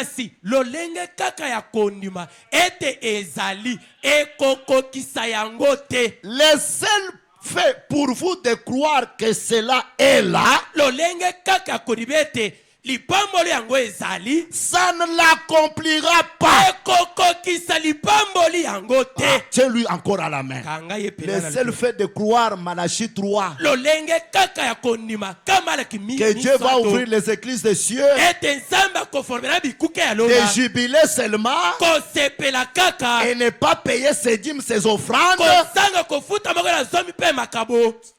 seul fait pour vous de croire que cela est là, ça ne l'accomplira pas. Tiens-lui encore à la main. Le seul fait de croire, Malachie 3, que Dieu va ouvrir les églises des cieux, de jubiler seulement, et ne pas payer ses dîmes, ses offrandes,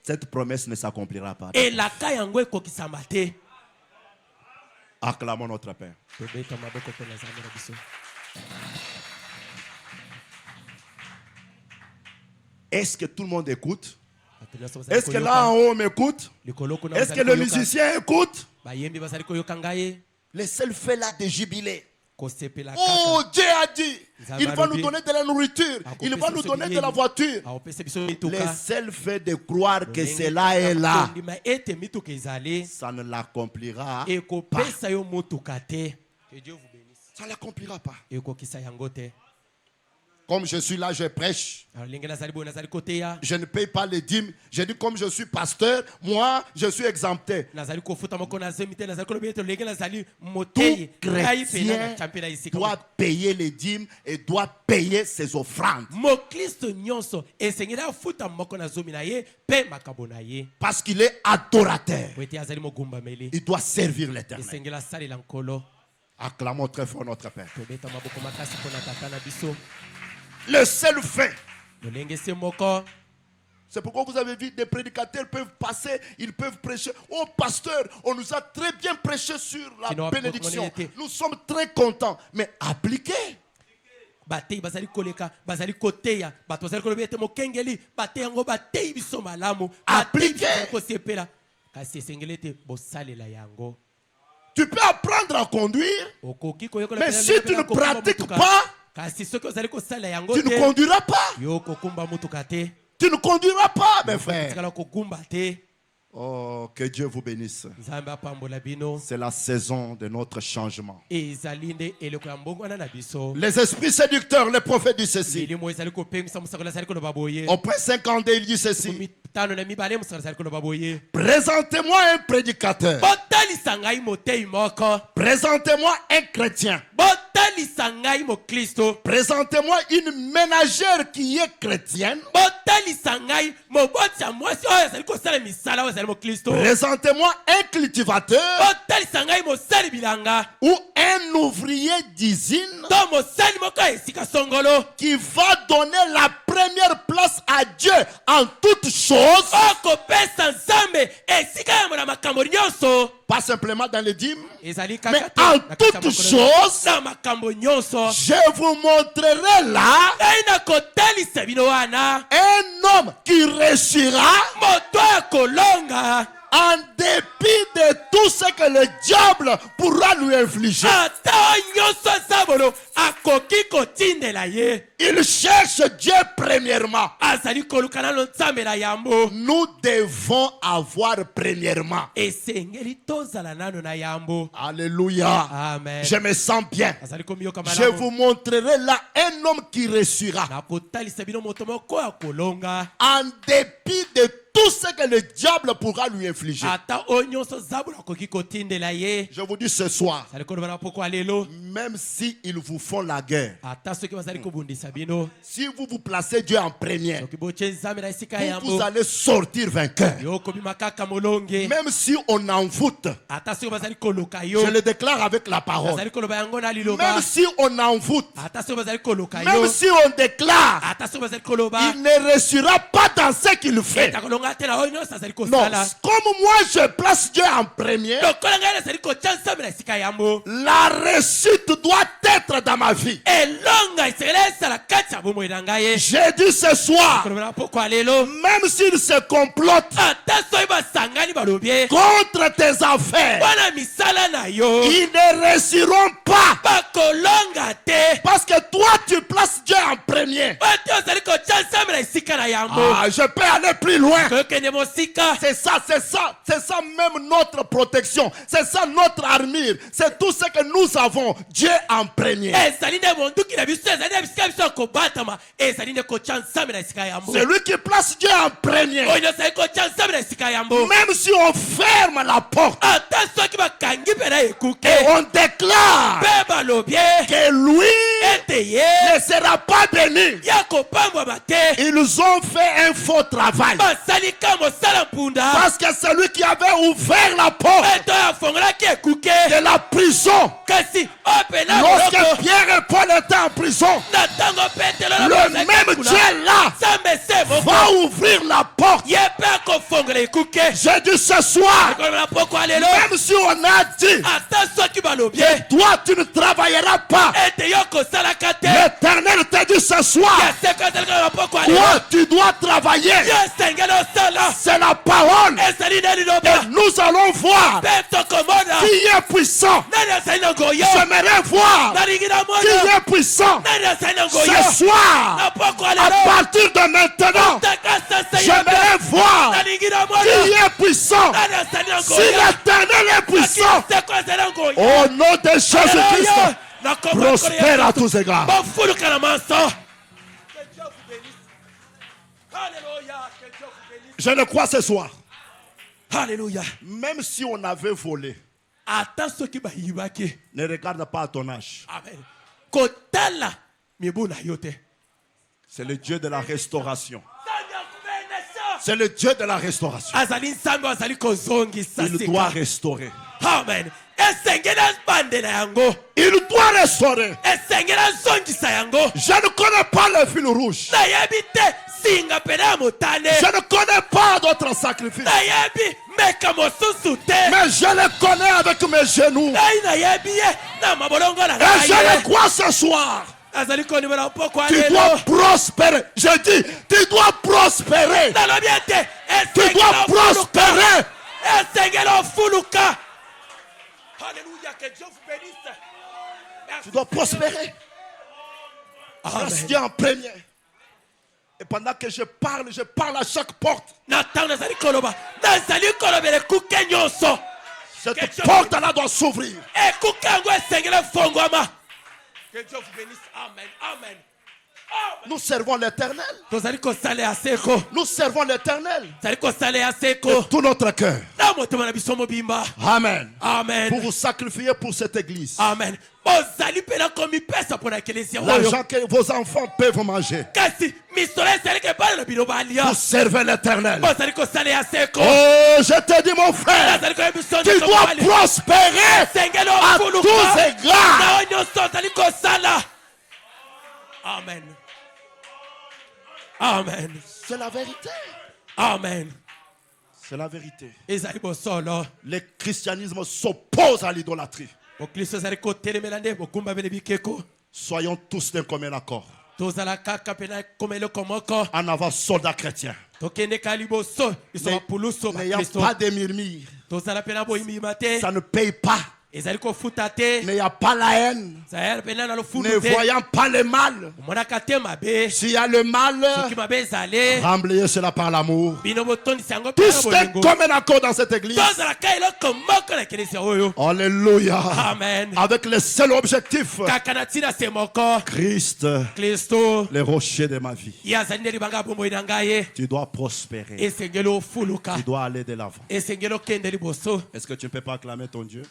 cette promesse ne s'accomplira pas. Acclamons notre Père. Est-ce que tout le monde écoute? Est-ce que là en haut on m'écoute? Est-ce que le musicien écoute? Le seul fait là de jubiler. Oh, Dieu a dit, il va nous donner de la nourriture, il va nous donner de la voiture. Le seul fait de croire que cela est là, ça ne l'accomplira pas. Ça ne l'accomplira pas. Comme je suis là, je prêche. Je ne paye pas les dîmes. Je dis comme je suis pasteur, moi, je suis exempté. Tout chrétien doit payer les dîmes et doit payer ses offrandes. Parce qu'il est adorateur. Il doit servir l'Éternel. Acclamons très fort notre Père. Le seul fait. C'est pourquoi vous avez vu des prédicateurs peuvent passer, ils peuvent prêcher. Oh pasteur, on nous a très bien prêché sur la bénédiction. Nous sommes très contents. Mais appliquez. Appliquez. Tu peux apprendre à conduire, mais si tu ne pratiques pas, tu ne conduiras pas. Tu ne conduiras pas, mes frères. Oh, que Dieu vous bénisse. C'est la saison de notre changement. Les esprits séducteurs, les prophètes disent ceci. Au point 52, il dit ceci. Présentez-moi un prédicateur. Présentez-moi un chrétien. Présentez-moi une ménagère qui est chrétienne. Présentez-moi un cultivateur ou un ouvrier d'usine qui va donner la première place à Dieu en toutes choses. Pas simplement dans les dîmes, mais en toutes choses. Je vous montrerai là un homme qui réussira en dépit de tout ce que le diable pourra lui infliger. Il cherche Dieu premièrement. Nous devons avoir premièrement. Alléluia. Amen. Je me sens bien. Je vous montrerai là un homme qui réussira en dépit de tout ce que le diable pourra lui infliger. Je vous dis ce soir, même si ils vous font la guerre, si vous vous placez Dieu en premier, vous allez sortir vainqueur. Même si on envoûte, je le déclare avec la parole. Même si on envoûte, même si on déclare, il ne réussira pas dans ce qu'il fait. Non, comme moi je place Dieu en premier, la réussite doit être dans ma vie. J'ai dit ce soir, même s'ils se complotent contre tes affaires, ils ne réussiront pas. Parce que toi tu places Dieu en premier. Je peux aller plus loin. C'est ça même notre protection. C'est ça notre armure. C'est tout ce que nous avons. Dieu en premier. C'est lui qui place Dieu en premier. Même si on ferme la porte et on déclare que lui ne sera pas béni, ils ont fait un faux travail. Parce que celui qui avait ouvert la porte de la prison, lorsque Pierre et Paul étaient en prison, le même Dieu là va ouvrir la porte. J'ai dit ce soir, même si on a dit que toi tu ne travailleras pas, l'Éternel t'a dit ce soir, toi tu dois travailler. C'est la parole. Et nous allons voir qui est puissant. J'aimerais voir qui est puissant ce soir. À partir de maintenant, j'aimerais voir qui est puissant. Si l'Éternel est puissant, au nom de Jésus-Christ, prospère à tous égards. Je le crois ce soir. Alléluia. Même si on avait volé, ne regarde pas à ton âge. Amen. C'est le Dieu de la restauration. C'est le Dieu de la restauration. Il doit restaurer. Amen. Il doit restaurer. Je ne connais pas le fil rouge. Je ne connais pas d'autres sacrifices. Mais je le connais avec mes genoux. Et je le crois ce soir. Tu dois prospérer. Je dis, tu dois prospérer. Tu dois prospérer. Alléluia, que Dieu vous bénisse. Tu dois prospérer. Place Dieu en premier. Et pendant que je parle à chaque porte. Cette porte-là doit s'ouvrir. Que Dieu vous bénisse. Amen. Amen. Nous servons l'Éternel. Nous servons l'Éternel de tout notre cœur. Amen. Amen. Pour vous sacrifier pour cette église. Amen. L'argent que vos enfants peuvent manger. Vous servez l'Éternel. Oh, je te dis mon frère, tu dois prospérer à tous égards. Amen. Amen. C'est la vérité. Amen. C'est la vérité. Le christianisme s'oppose à l'idolâtrie. Soyons tous d'un commun accord. En avant, soldats chrétiens. N'ayant pas de murmures. Ça ne paye pas N'ayant pas la haine, ne voyant pas le mal. S'il y a le mal, remblayez cela par l'amour. Tous comme un accord dans cette église. Alléluia. Amen. Avec le seul objectif, Christ, le rocher de ma vie. Tu dois prospérer. Tu dois aller de l'avant. Est-ce que tu ne peux pas acclamer ton Dieu?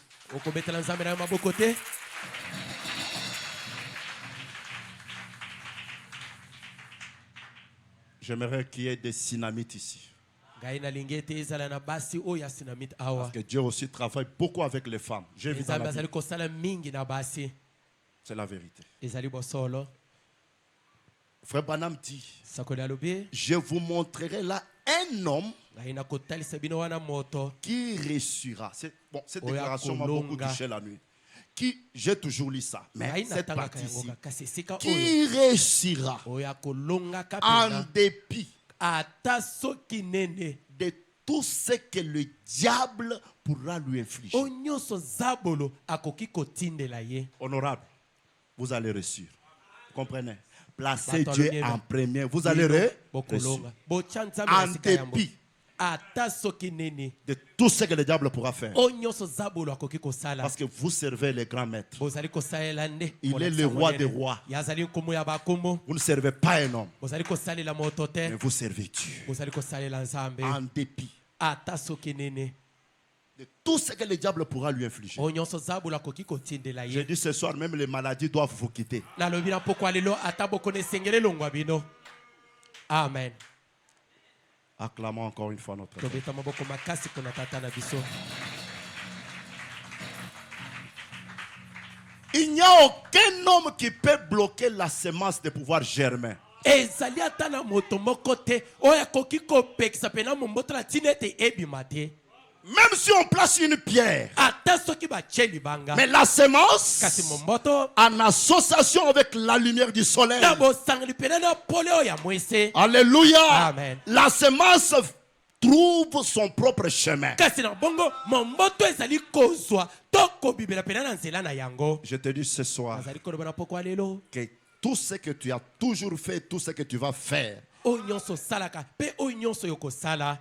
J'aimerais qu'il y ait des synamites ici. Parce que Dieu aussi travaille beaucoup avec les femmes. J'ai vu dans la Bible. C'est la vérité. Frère Branham dit, je vous montrerai là un homme qui réussira. Bon, cette déclaration m'a beaucoup touché la nuit. Qui, j'ai toujours lu ça, mais cette partie-ci, qui réussira en dépit de tout ce que le diable pourra lui infliger. Honorable, vous allez réussir. Vous comprenez? Placez Dieu en premier. Vous allez réussir. En dépit de tout ce que le diable pourra faire. Parce que vous servez les grands maîtres. Il est le roi des rois. Vous ne servez pas un homme, mais vous servez Dieu. En dépit de tout ce que le diable pourra lui infliger. J'ai dit ce soir, même les maladies doivent vous quitter. Amen. Acclamons encore une fois notre Père. Il n'y a aucun homme qui peut bloquer la semence de pouvoir germer. Même si on place une pierre, mais la semence, en association avec la lumière du soleil, alléluia, amen, la semence trouve son propre chemin. Je te dis ce soir que tout ce que tu as toujours fait, tout ce que tu vas faire,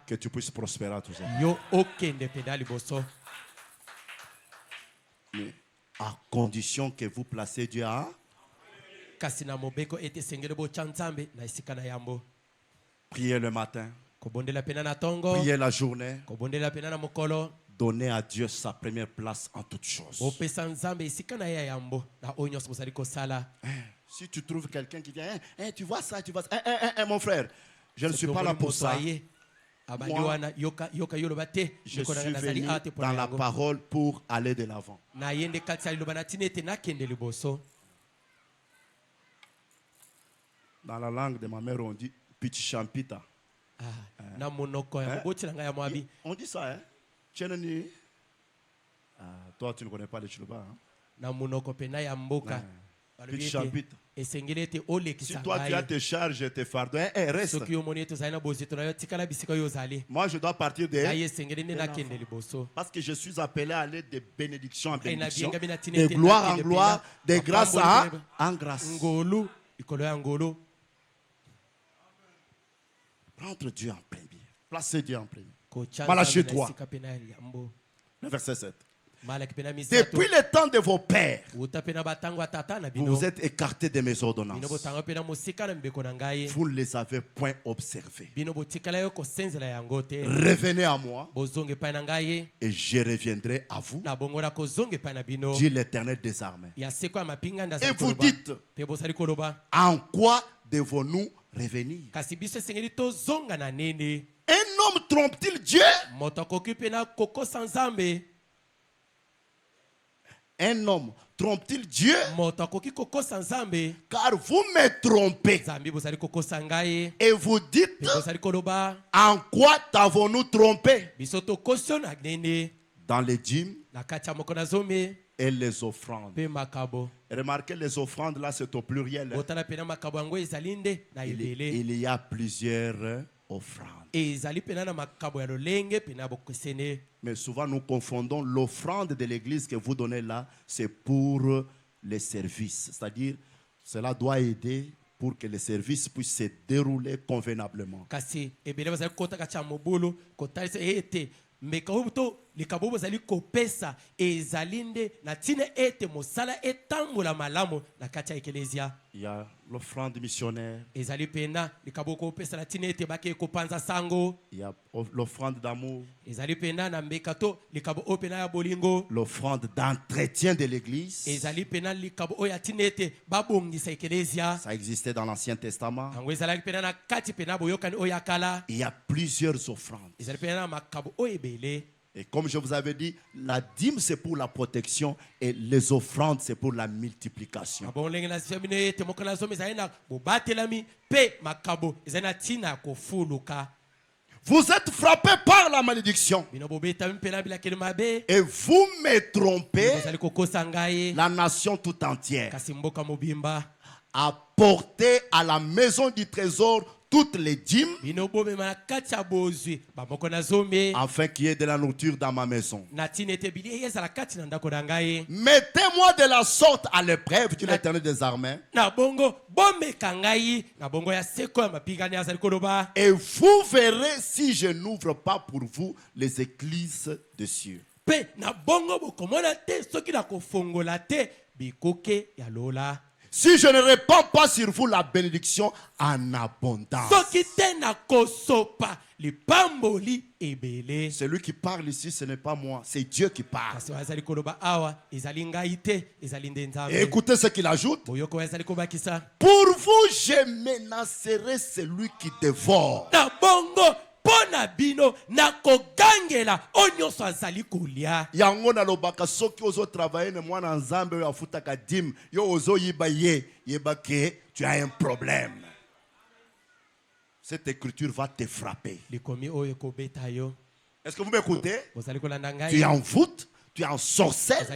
que tu puisses prospérer à tout ça. Mais à condition que vous placez Dieu à. Priez le matin. Priez la journée. Donnez à Dieu sa première place en toutes choses. Si tu trouves quelqu'un qui vient, tu vois ça, tu vois ça. Mon frère, je ne suis pas là pour ça. Moi, je suis venu dans la parole pour aller de l'avant. Dans la langue de ma mère, on dit Pichichampita. On dit ça, hein? Toi, tu ne connais pas le Chiluba. Si toi tu as tes charges et tes fardeaux, reste. Moi je dois partir de parce que je suis appelé à aller de bénédiction en bénédiction, de gloire en gloire, de grâce en grâce. Prendre Dieu en premier. Placez Dieu en premier. Malachie 3. Le verset 7. Depuis le temps de vos pères, vous vous êtes écartés de mes ordonnances. Vous ne les avez point observées. Revenez à moi et je reviendrai à vous, dit l'Éternel des armées. Et vous dites, en quoi devons-nous revenir? Un homme trompe-t-il Dieu? Un homme trompe-t-il Dieu? Car vous me trompez. Et vous dites, en quoi t'avons-nous trompé? Dans les dîmes et les offrandes. Remarquez, les offrandes là, c'est au pluriel. Il y a plusieurs offrande. Mais souvent nous confondons l'offrande de l'église que vous donnez là, c'est pour les services. C'est-à-dire, cela doit aider pour que les services puissent se dérouler convenablement. Likabo bazali kopesa ezalinde na tina ete mosala etambola malamu na kati ya ekelezia. Il y a l'offrande missionnaire. Ezali pena likabo kopesa na tina ete bake kopanza sango. Il y a l'offrande d'amour. Ezali pena na mbekato likabo opena ya bolingo. L'offrande d'entretien de l'église. Ezali pena likabo oya tina ete babongisa ekelezia. Ça existait dans l'Ancien Testament. Ango ezali pena na kati pena boyokani oya kala. Il y a plusieurs offrandes. Ezali pena na makabo oyebele. Et comme je vous avais dit, la dîme c'est pour la protection et les offrandes c'est pour la multiplication. Vous êtes frappés par la malédiction. Et vous me trompez, la nation tout entière, apportez à la maison du trésor toutes les dîmes, afin qu'il y ait de la nourriture dans ma maison. Mettez-moi de la sorte à l'épreuve, dit l'Éternel des armées. Et vous verrez si je n'ouvre pas pour vous les églises des cieux. Si je ne répands pas sur vous la bénédiction en abondance. Celui qui parle ici, ce n'est pas moi, c'est Dieu qui parle. Et écoutez ce qu'il ajoute. Pour vous, je menacerai celui qui dévore. Pona bino na kogangela onyoso azali kolia. Yango na lobaka soki ozo travailler ne mwana nzambe yo afutaka dim yo ozo yiba yeba que tu as un problème. Cette écriture va te frapper. Est-ce que vous m'écoutez? Tu es en foot, tu es en sorcière,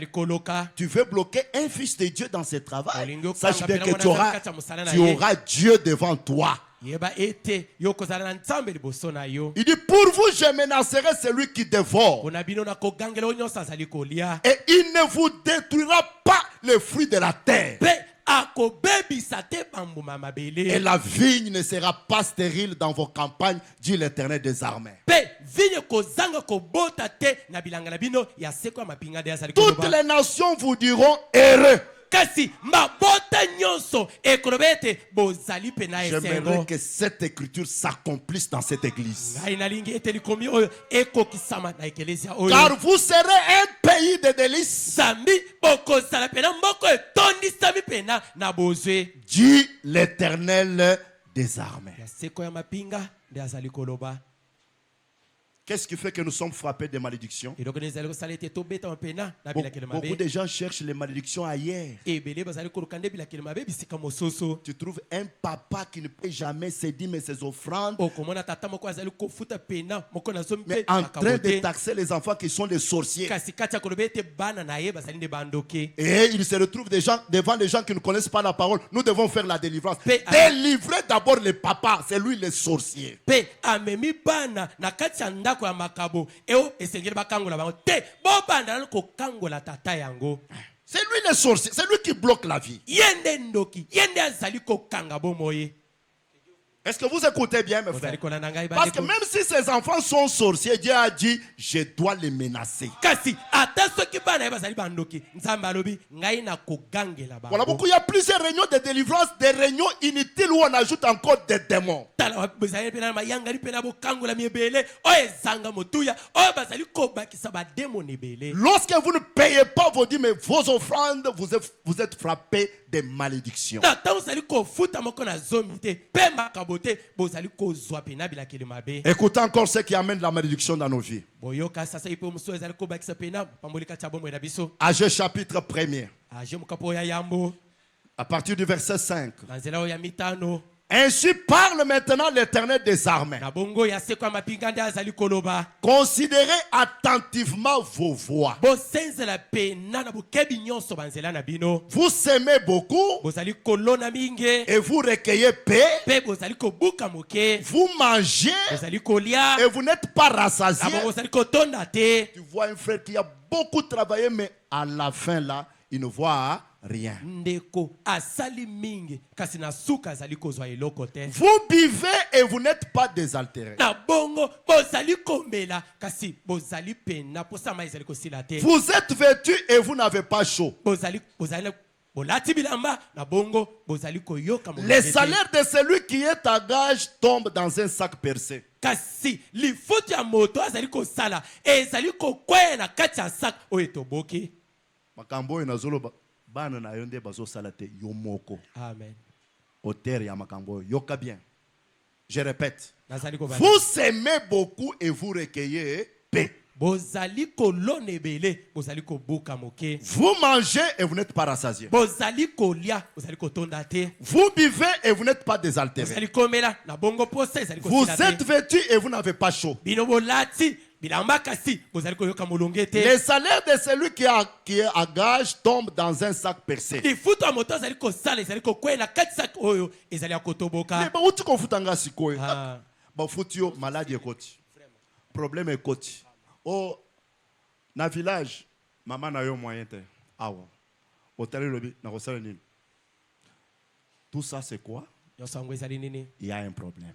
tu veux bloquer un fils de Dieu dans ce travail. Sache bien que tu auras Dieu devant toi. Il dit, pour vous, je menacerai celui qui dévore. Et il ne vous détruira pas le fruit de la terre. Et la vigne ne sera pas stérile dans vos campagnes, dit l'Éternel des armées. Toutes les nations vous diront heureux. J'aimerais que cette écriture s'accomplisse dans cette église. Car vous serez un pays de délices, dit l'Éternel des armées. Qu'est-ce qui fait que nous sommes frappés de malédictions? Beaucoup de gens cherchent les malédictions ailleurs. Tu trouves un papa qui ne peut jamais se dire mais ses offrandes, mais en train de taxer les enfants qui sont des sorciers. Et il se retrouve devant des gens qui ne connaissent pas la parole. Nous devons faire la délivrance. Délivrer d'abord les papas, c'est lui le sorcier. C'est lui le sorcier, c'est lui qui bloque la vie. Est-ce que vous écoutez bien, mes frères? Parce que même si ces enfants sont sorciers, Dieu a dit, je dois les menacer. Voilà pourquoi il y a plusieurs réunions de délivrance, des réunions inutiles où on ajoute encore des démons. Lorsque vous ne payez pas vos dîmes et vos offrandes, vous êtes frappés de malédictions. Écoutez encore ce qui amène la malédiction dans nos vies. Agé chapitre 1er. À partir du verset 5. Ainsi parle maintenant l'Éternel des armées. Considérez attentivement vos voix. Vous s'aimez beaucoup et vous recueillez paix. Vous mangez et vous n'êtes pas rassasié. Tu vois un frère qui a beaucoup travaillé, mais à la fin là, il ne voit rien. Vous buvez et vous n'êtes pas désaltéré. Vous êtes vêtu et vous n'avez pas chaud. Les salaires de celui qui est à gage tombent dans un sac percé. Amen. Je répète. Vous s'aimez beaucoup et vous recueillez paix. Vous mangez et vous n'êtes pas rassasié. Vous buvez et vous n'êtes pas désaltéré. Vous êtes vêtu et vous n'avez pas chaud. Les salaires de celui qui est à gage tombent dans un sac percé. Problème est côté. Oh, na village, maman n'a eu moyen de. Ah ouais. Hôtel lobby, na hôtel nil. Tout ça c'est quoi? Il y a un problème.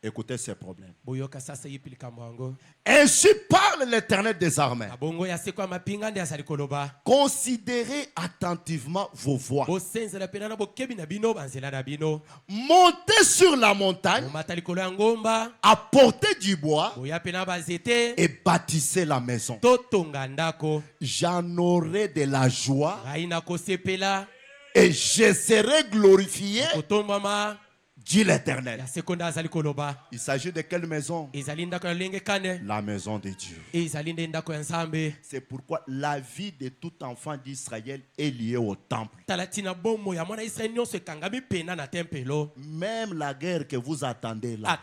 Écoutez ces problèmes. Ainsi parle l'Éternel des armées. Considérez attentivement vos voix. Montez sur la montagne, apportez du bois et bâtissez la maison. J'en aurai de la joie et je serai glorifié, dit l'Éternel. Il s'agit de quelle maison? La maison de Dieu. C'est pourquoi la vie de tout enfant d'Israël est liée au temple. Même la guerre que vous attendez là,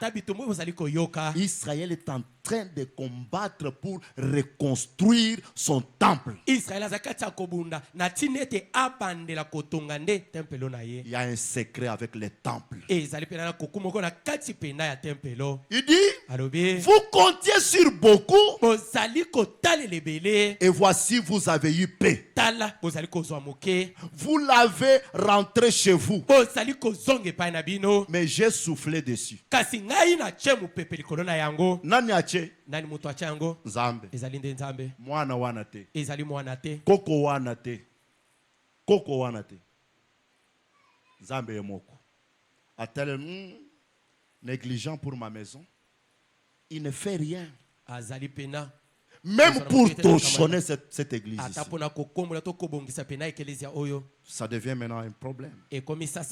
Israël est en train de combattre pour reconstruire son temple. Il y a un secret avec les temples. Il dit, vous comptiez sur beaucoup et voici vous avez eu paix. Vous l'avez rentré chez vous, mais j'ai soufflé dessus. Nani mutu achango Nzambe ezalinde Nzambe mwana wana te ezali mwana te koko wana te Nzambe yemoko atele négligent pour ma maison, il ne fait rien azali pena même pour tronçonner cette église ici. Ça devient maintenant un problème. Et comme ça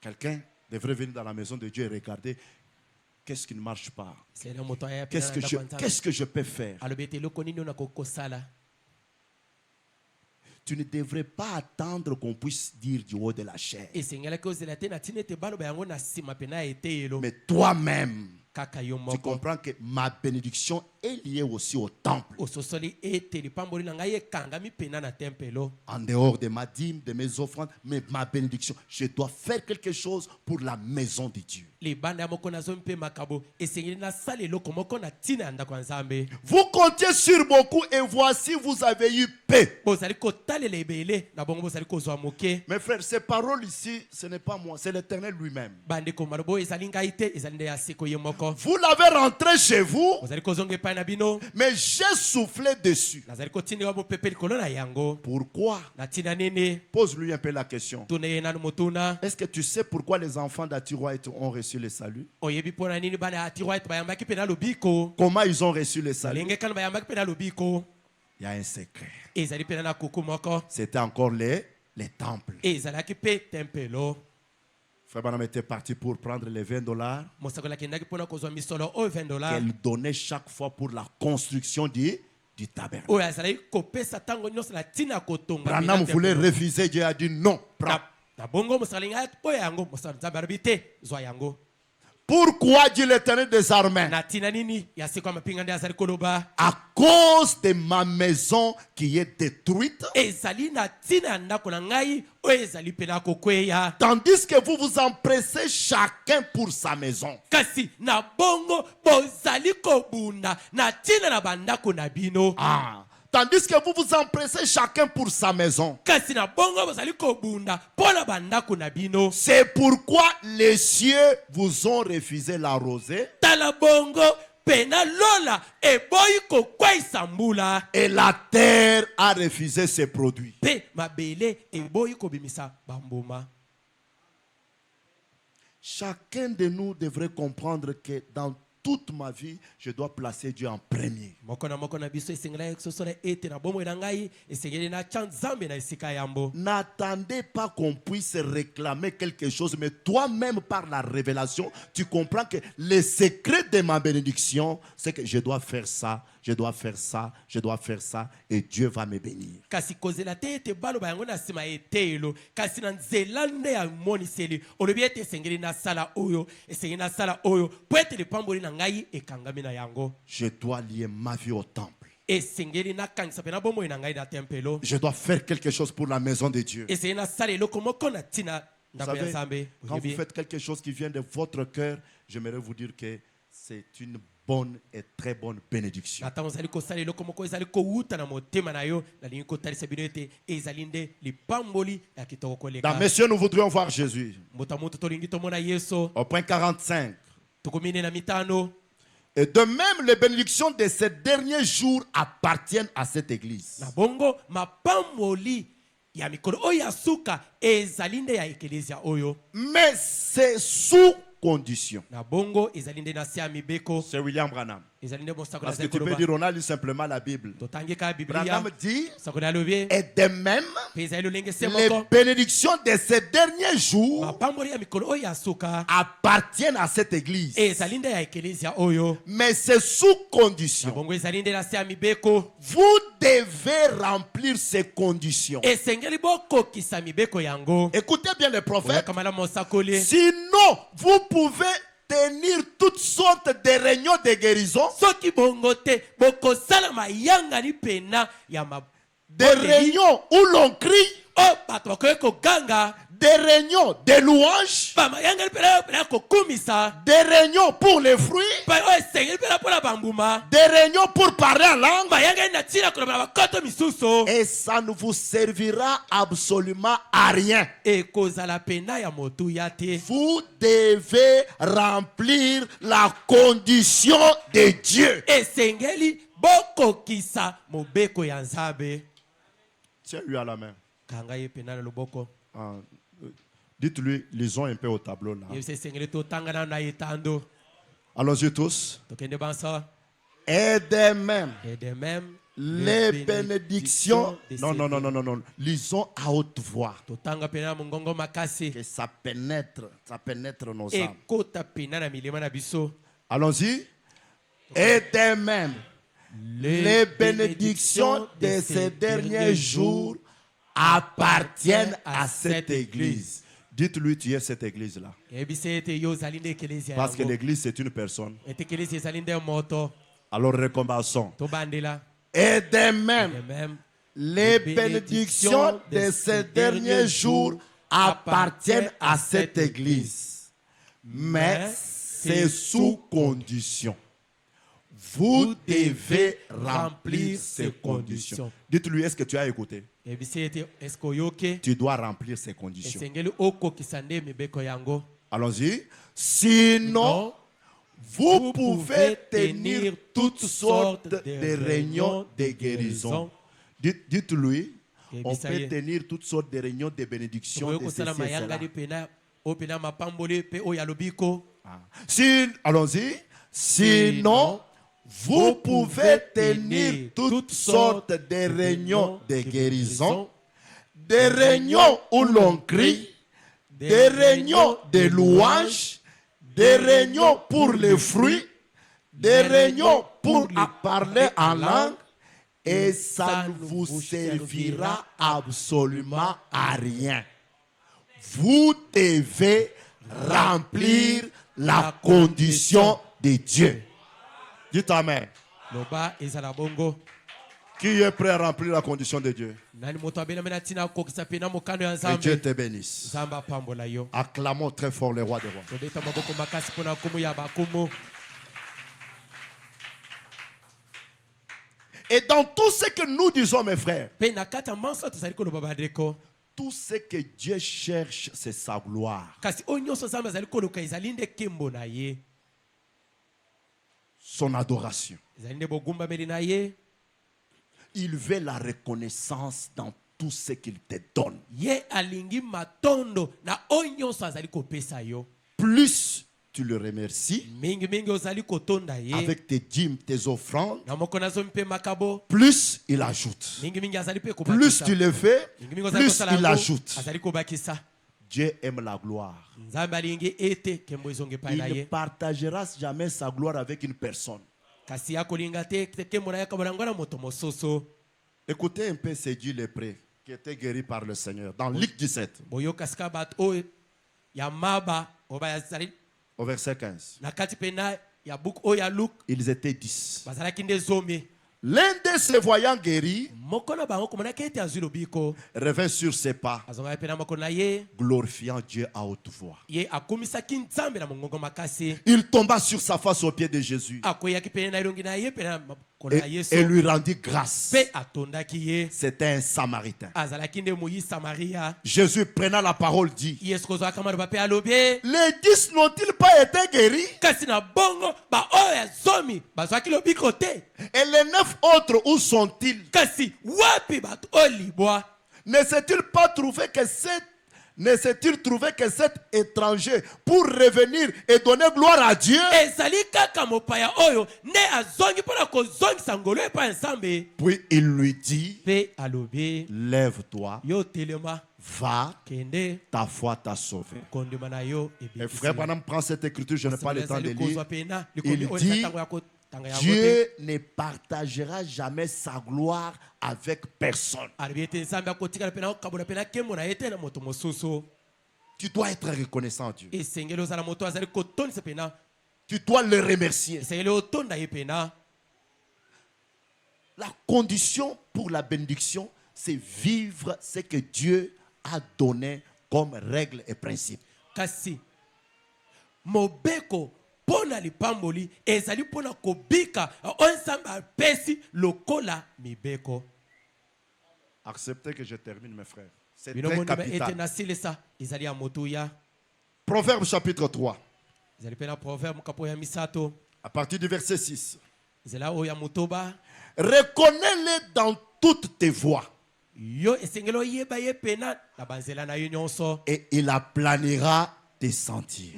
quelqu'un devrait venir dans la maison de Dieu et regarder qu'est-ce qui ne marche pas. Qu'est-ce que je peux faire? Tu ne devrais pas attendre qu'on puisse dire du haut de la chair. Mais toi-même, tu comprends que ma bénédiction est liée aussi au temple. En dehors de ma dîme, de mes offrandes, mais ma bénédiction, je dois faire quelque chose pour la maison de Dieu. Vous comptiez sur beaucoup et voici vous avez eu paix. Mes frères, ces paroles ici, ce n'est pas moi, c'est l'Éternel lui-même. Vous l'avez rentré chez vous, mais j'ai soufflé dessus. Pourquoi? Pose-lui un peu la question. Est-ce que tu sais pourquoi les enfants d'Atiroïte ont reçu le salut? Comment ils ont reçu le salut? Il y a un secret. C'était encore les temples. Frère Branham était parti pour prendre les $20 qu'elle donnait chaque fois pour la construction du du tabernacle. Branham voulait refuser, Dieu a dit non. Pourquoi dit l'Éternel des armées? À cause de ma maison qui est détruite. Tandis que vous vous empressez chacun pour sa maison. Tandis que vous vous empressez chacun pour sa maison. C'est pourquoi les cieux vous ont refusé la rosée. Et la terre a refusé ses produits. Chacun de nous devrait comprendre que dans toute ma vie, je dois placer Dieu en premier. N'attendez pas qu'on puisse réclamer quelque chose, mais toi-même par la révélation, tu comprends que le secret de ma bénédiction, c'est que je dois faire ça, je dois faire ça, je dois faire ça, et Dieu va me bénir. Je dois lier ma vie au temple. Je dois faire quelque chose pour la maison de Dieu. Vous savez, quand vous faites quelque chose qui vient de votre cœur, j'aimerais vous dire que c'est une bonne et très bonne bénédiction. Dans Messieurs, nous voudrions voir Jésus. Au point 45. Et de même, les bénédictions de ces derniers jours appartiennent à cette église. Mais c'est sous condition. C'est William Branham. Parce que tu peux dire, on a lu simplement la Bible. Branham dit, et de même, les bénédictions de ces derniers jours appartiennent à cette église. Mais c'est sous condition. Vous devez remplir ces conditions. Écoutez bien les prophètes. Sinon, vous pouvez tenir toutes sortes de réunions de guérison, des réunions où l'on crie, des réunions de louanges, des réunions pour les fruits, des réunions pour parler en langue, et ça ne vous servira absolument à rien. Vous devez remplir la condition de Dieu. Tiens-lui à la main. Dites-lui, lisons un peu au tableau là. Allons-y tous. Et de même, les bénédictions. Non. Lisons à haute voix. Que ça pénètre nos âmes. Allons-y. Et de même, les bénédictions de ces derniers jours appartiennent à cette église. Dites-lui, tu es cette église-là. Parce que l'église, c'est une personne. Alors recommençons. Et de même, les bénédictions de ces derniers jours appartiennent à cette église. Mais c'est sous condition. Vous devez remplir ces conditions. Dites-lui, est-ce que tu as écouté? Tu dois remplir ces conditions. Allons-y. Sinon, vous pouvez tenir toutes sortes de réunions de guérison. Dites-lui, on peut tenir toutes sortes de réunions de bénédiction. Allons-y. Sinon, vous pouvez tenir toutes sortes de réunions de guérison, des réunions où l'on crie, des réunions de louanges, des réunions pour les fruits, des réunions pour parler en langue, Et ça ne vous servira absolument à rien. Vous devez remplir la condition de Dieu. Dites Amen. Qui est prêt à remplir la condition de Dieu? Et Dieu te bénisse. Acclamons très fort le roi des rois. Et dans tout ce que nous disons, mes frères, tout ce que Dieu cherche, c'est sa gloire. Son adoration. Il veut la reconnaissance dans tout ce qu'il te donne. Plus tu le remercies avec tes dîmes, tes offrandes, plus il ajoute. Plus tu le fais, plus il ajoute. Dieu aime la gloire. Il ne partagera jamais sa gloire avec une personne. Écoutez un peu ces 10 lépreux qui étaient guéris par le Seigneur dans Luc 17. Au verset 15. Ils étaient 10. L'un de ces voyants guéris revint sur ses pas, glorifiant Dieu à haute voix. Il tomba sur sa face aux pieds de Jésus et lui rendit grâce. C'était un Samaritain. Jésus prenant la parole dit: les 10 n'ont-ils pas été guéris? Et les 9 autres, où sont-ils? Ne s'est-il pas trouvé que cet étranger pour revenir et donner gloire à Dieu? Puis il lui dit: lève-toi, va, ta foi t'a sauvé. Et frère Branham prend cette écriture, je n'ai pas le temps de lire. Il dit: Dieu ne partagera jamais sa gloire avec personne. Tu dois être reconnaissant à Dieu. Tu dois le remercier. La condition pour la bénédiction, c'est vivre ce que Dieu a donné comme règle et principe. Pona lipamboli ezali pona kobika onsamba pesi lokola mibeko. Acceptez que je termine, mes frères. C'est très capital. Proverbe chapitre 3. À partir du verset 6. Reconnais-le dans toutes tes voies. Et il aplanira tes sentiers.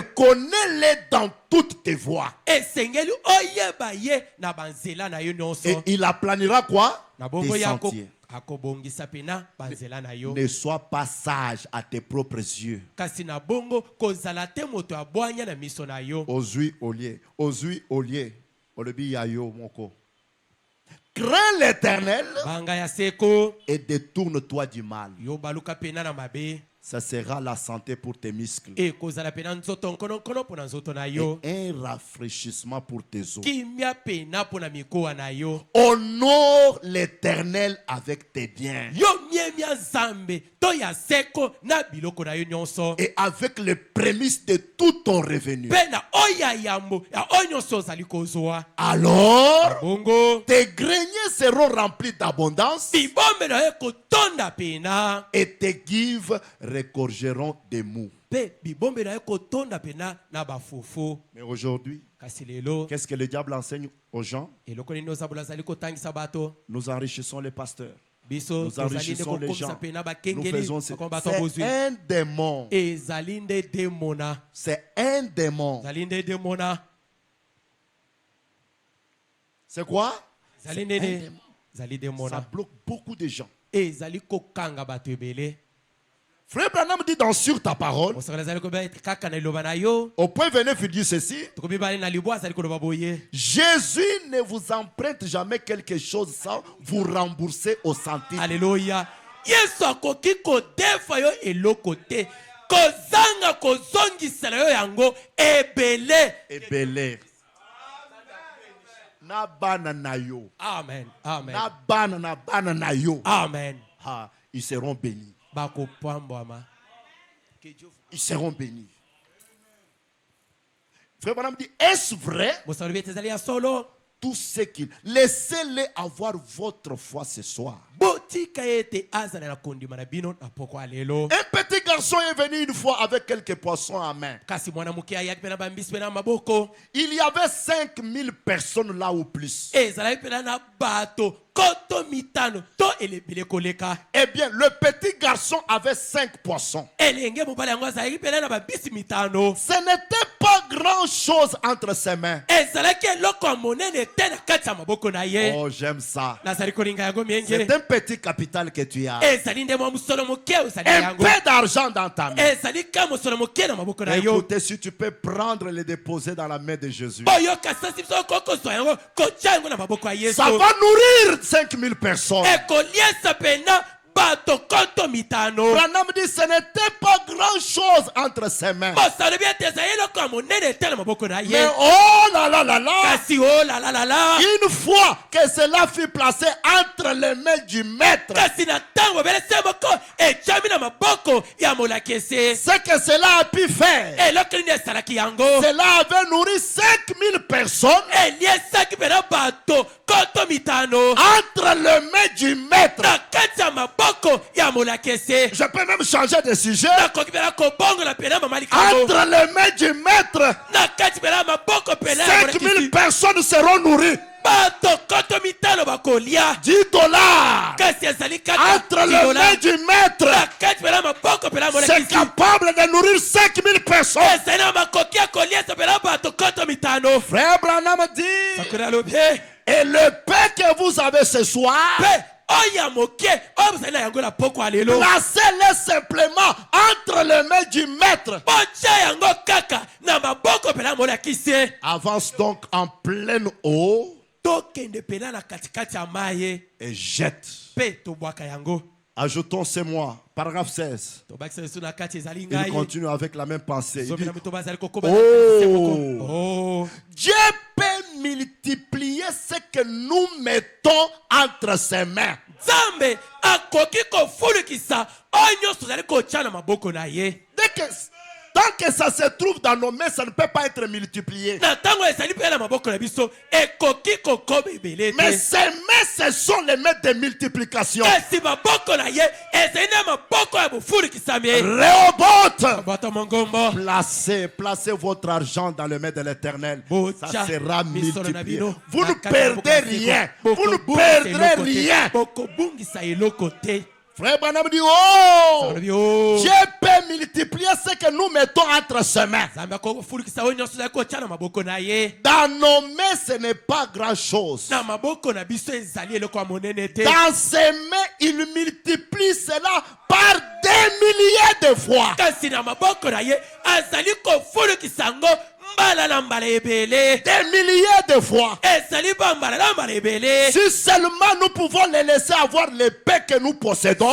Reconnais-les dans toutes tes voies. Et il aplanira quoi? Tes sentiers. Ne sois pas sage à tes propres yeux. Ozui, crains l'Éternel et détourne-toi du mal. Ça sera la santé pour tes muscles et un rafraîchissement pour tes os. Honore l'Éternel avec tes biens et avec les prémices de tout ton revenu. Alors tes greniers seront remplis d'abondance et tes gives regorgeront des mous. Mais aujourd'hui, qu'est-ce que le diable enseigne aux gens? Nous enrichissons les pasteurs. Nous enrichissons les gens. Nous faisons c'est un démon. C'est un démon. C'est quoi? C'est un démon. Ça bloque beaucoup de gens. Frère Branham dit dans Sur ta parole, au point venez vous dire ceci, Jésus ne vous emprunte jamais quelque chose sans vous rembourser au centime. Alléluia. Yesu akoki kodefa yo eloko te kozanga kozongisela yo yango ebele. Na bana na yo. Amen. Amen. Na bana na yo. Amen. Ils seront bénis. Ils seront bénis. Frère Branham dit, est-ce vrai? Tout ce qu'ils... Laissez-les avoir votre foi ce soir. Un petit garçon est venu une fois avec quelques poissons en main. Il y avait 5000 personnes là ou plus. Eh bien, le petit garçon avait 5 poissons. Ce n'était pas grand chose entre ses mains. Oh, j'aime ça. C'est un petit capital que tu as. Un peu d'argent dans ta main. Écoutez, si tu peux prendre et le déposer dans la main de Jésus, ça va nourrir 5000 personnes. Branham dit ce n'était pas grand chose entre ses mains. Mais oh là là là là, une fois que cela fut placé entre les mains du maître, ce que cela a pu faire, cela avait nourri 5000 personnes entre les mains du maître. Je peux même changer de sujet. Entre les mains du maître, 5000 personnes seront nourries. $10 entre les mains du maître, c'est capable de nourrir 5000 personnes. Frère Branham dit, et le pain que vous avez ce soir, placez-les simplement entre les mains du maître. Avance donc en pleine eau et jette. Ajoutons ces mois, paragraphe 16. Il continue avec la même pensée. Il dit, oh, Dieu peut multiplier ce que nous mettons entre ses mains. Tant que ça se trouve dans nos mains, ça ne peut pas être multiplié. Mais ces mains, ce sont les mains de multiplication. Rehoboth, placez votre argent dans les mains de l'Éternel. Ça sera multiplié. Vous ne perdez rien. Vous ne perdrez rien. Frère Branham dit, oh, Dieu peut multiplier ce que nous mettons entre ses mains. Dans nos mains, ce n'est pas grand chose. Dans ses mains, il multiplie cela par des milliers de fois. Des milliers de fois. Si seulement nous pouvons les laisser avoir les paix que nous possédons,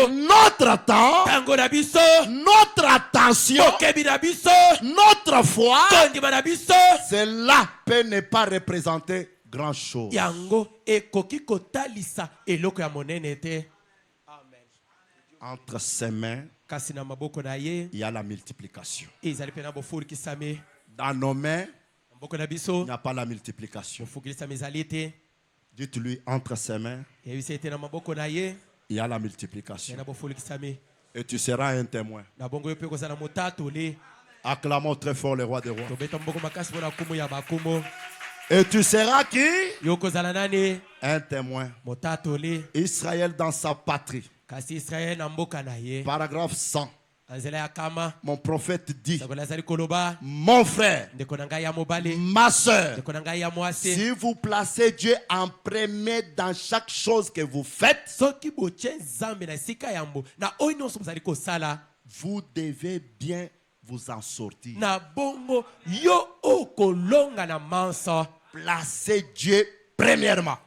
notre temps, notre attention, notre foi, cela peut ne pas représenter grand chose. Entre ses mains, il y a la multiplication. Dans nos mains, il n'y a pas la multiplication. Dites-lui, entre ses mains, il y a la multiplication. Et tu seras un témoin. Acclamons très fort le roi des rois. Et tu seras qui? Un témoin. Israël dans sa patrie. Paragraphe 100. Mon prophète dit, mon frère, ma soeur, si vous placez Dieu en premier dans chaque chose que vous faites, vous devez bien vous en sortir. Placez Dieu premièrement.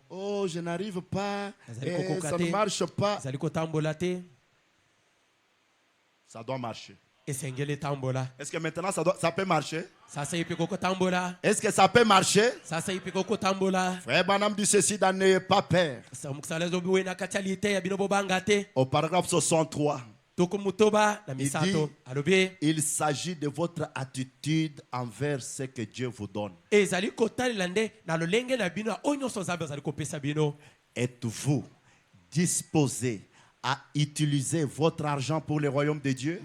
Oh, je n'arrive pas, ça ne marche pas. Ça doit marcher. Est-ce que maintenant ça peut marcher? Est-ce que ça peut marcher? Frère Branham dit ceci, n'ayez pas peur. Au paragraphe 63. Il s'agit de votre attitude envers ce que Dieu vous donne. Êtes-vous disposé à utiliser votre argent pour le royaume de Dieu?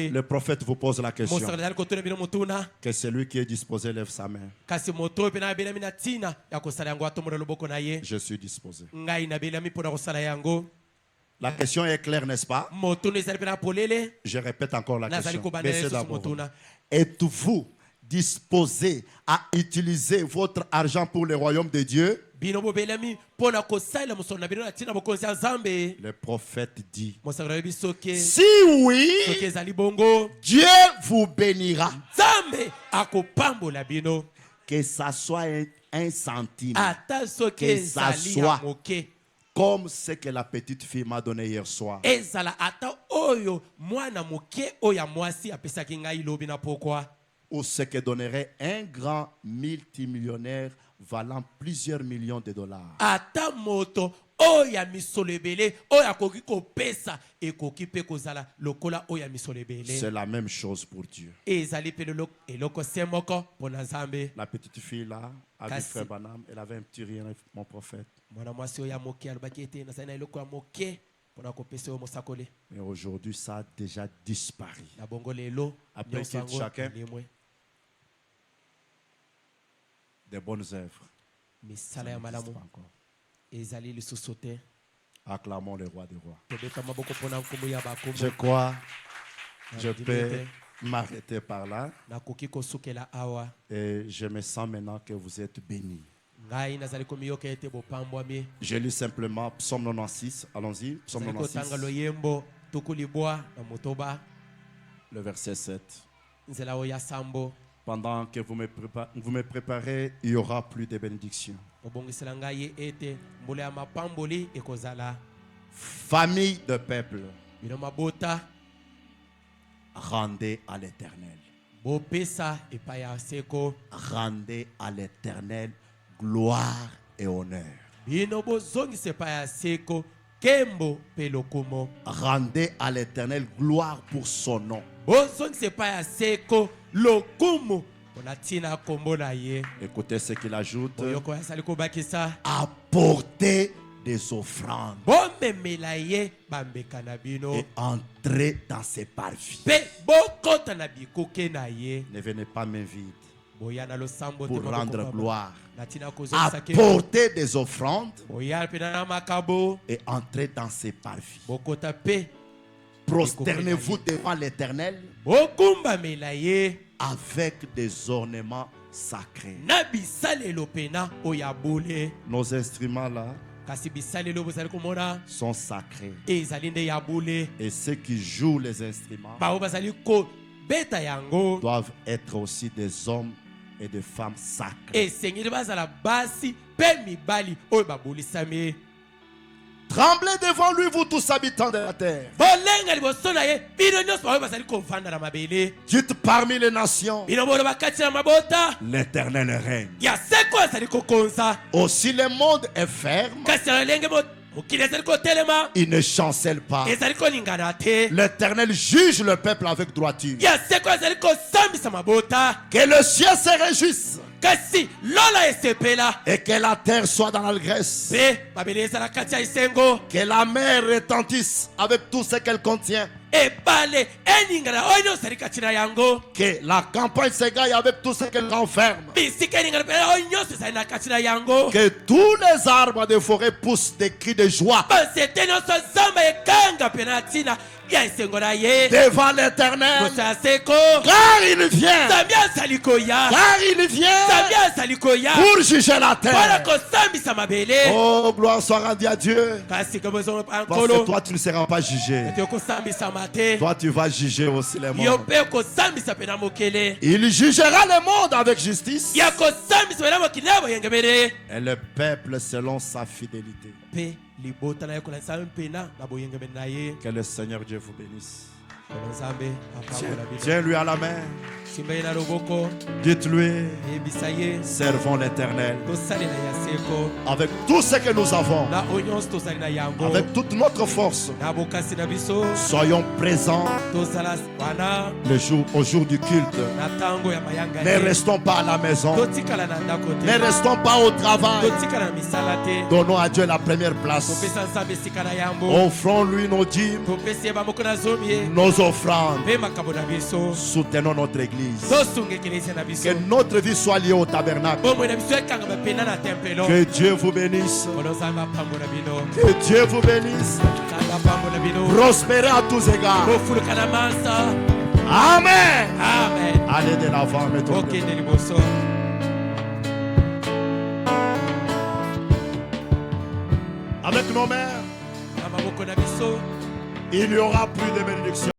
Le prophète vous pose la question. Que celui qui est disposé lève sa main. Je suis disposé. La question est claire, n'est-ce pas? Je répète encore la question. Êtes-vous disposé à utiliser votre argent pour le royaume de Dieu? Le prophète dit, si oui, Dieu vous bénira. Que ça soit un centime, que ça soit comme ce que la petite fille m'a donné hier soir. Ou ce que donnerait un grand multimillionnaire valant plusieurs millions de dollars. C'est la même chose pour Dieu. La petite fille là, avec Frère Branham, elle avait un petit rien, mon prophète. Mais aujourd'hui, ça a déjà disparu. Après chacun des bonnes œuvres. Acclamons le roi des rois. Je crois, je peux m'arrêter par là. Et je me sens maintenant que vous êtes bénis. Je lis simplement Psaume 96. Allons-y. Psaume 96. Le verset 7. Pendant que vous me préparez, il y aura plus de bénédictions. Famille de peuple, rendez à l'Éternel. Rendez à l'Éternel gloire et honneur. Rendez à l'Éternel gloire pour son nom. Écoutez ce qu'il ajoute. Apportez des offrandes et entrez dans ses parvis. Ne venez pas main vide pour rendre gloire. Apportez des offrandes et entrez dans ses parvis. Prosternez-vous devant l'Éternel avec des ornements sacrés. Nos instruments là sont sacrés. Et ceux qui jouent les instruments doivent être aussi des hommes et des femmes sacrées. Tremblez devant lui, vous tous habitants de la terre. Dites parmi les nations, l'Éternel règne. Aussi le monde est ferme, il ne chancelle pas. L'Éternel juge le peuple avec droiture. Que le ciel se réjouisse et que la terre soit dans l'allégresse. Que la mer retentisse avec tout ce qu'elle contient. Que la campagne s'égaille avec tout ce qu'elle renferme. Que tous les arbres de forêt poussent des cris de joie devant l'Éternel. Car il vient. Car il vient pour juger la terre. Oh, gloire soit rendue à Dieu. Parce que toi, tu ne seras pas jugé. Toi, tu vas juger aussi les mondes. Il jugera le monde avec justice. Et le peuple selon sa fidélité. Que le Seigneur Dieu vous bénisse. Tiens-lui à la main. Dites-lui, servons l'Éternel avec tout ce que nous avons, avec toute notre force. Soyons présents au jour du culte. Ne restons pas à la maison. Ne restons pas au travail. Donnons à Dieu la première place. Offrons-lui nos dîmes, nos offrandes. Soutenons notre église. Que notre vie soit liée au tabernacle. Que Dieu vous bénisse. Que Dieu vous bénisse. Prospérez à tous égards. Amen. Amen. Allez de l'avant, mettons. Avec nos mères, il n'y aura plus de bénédiction.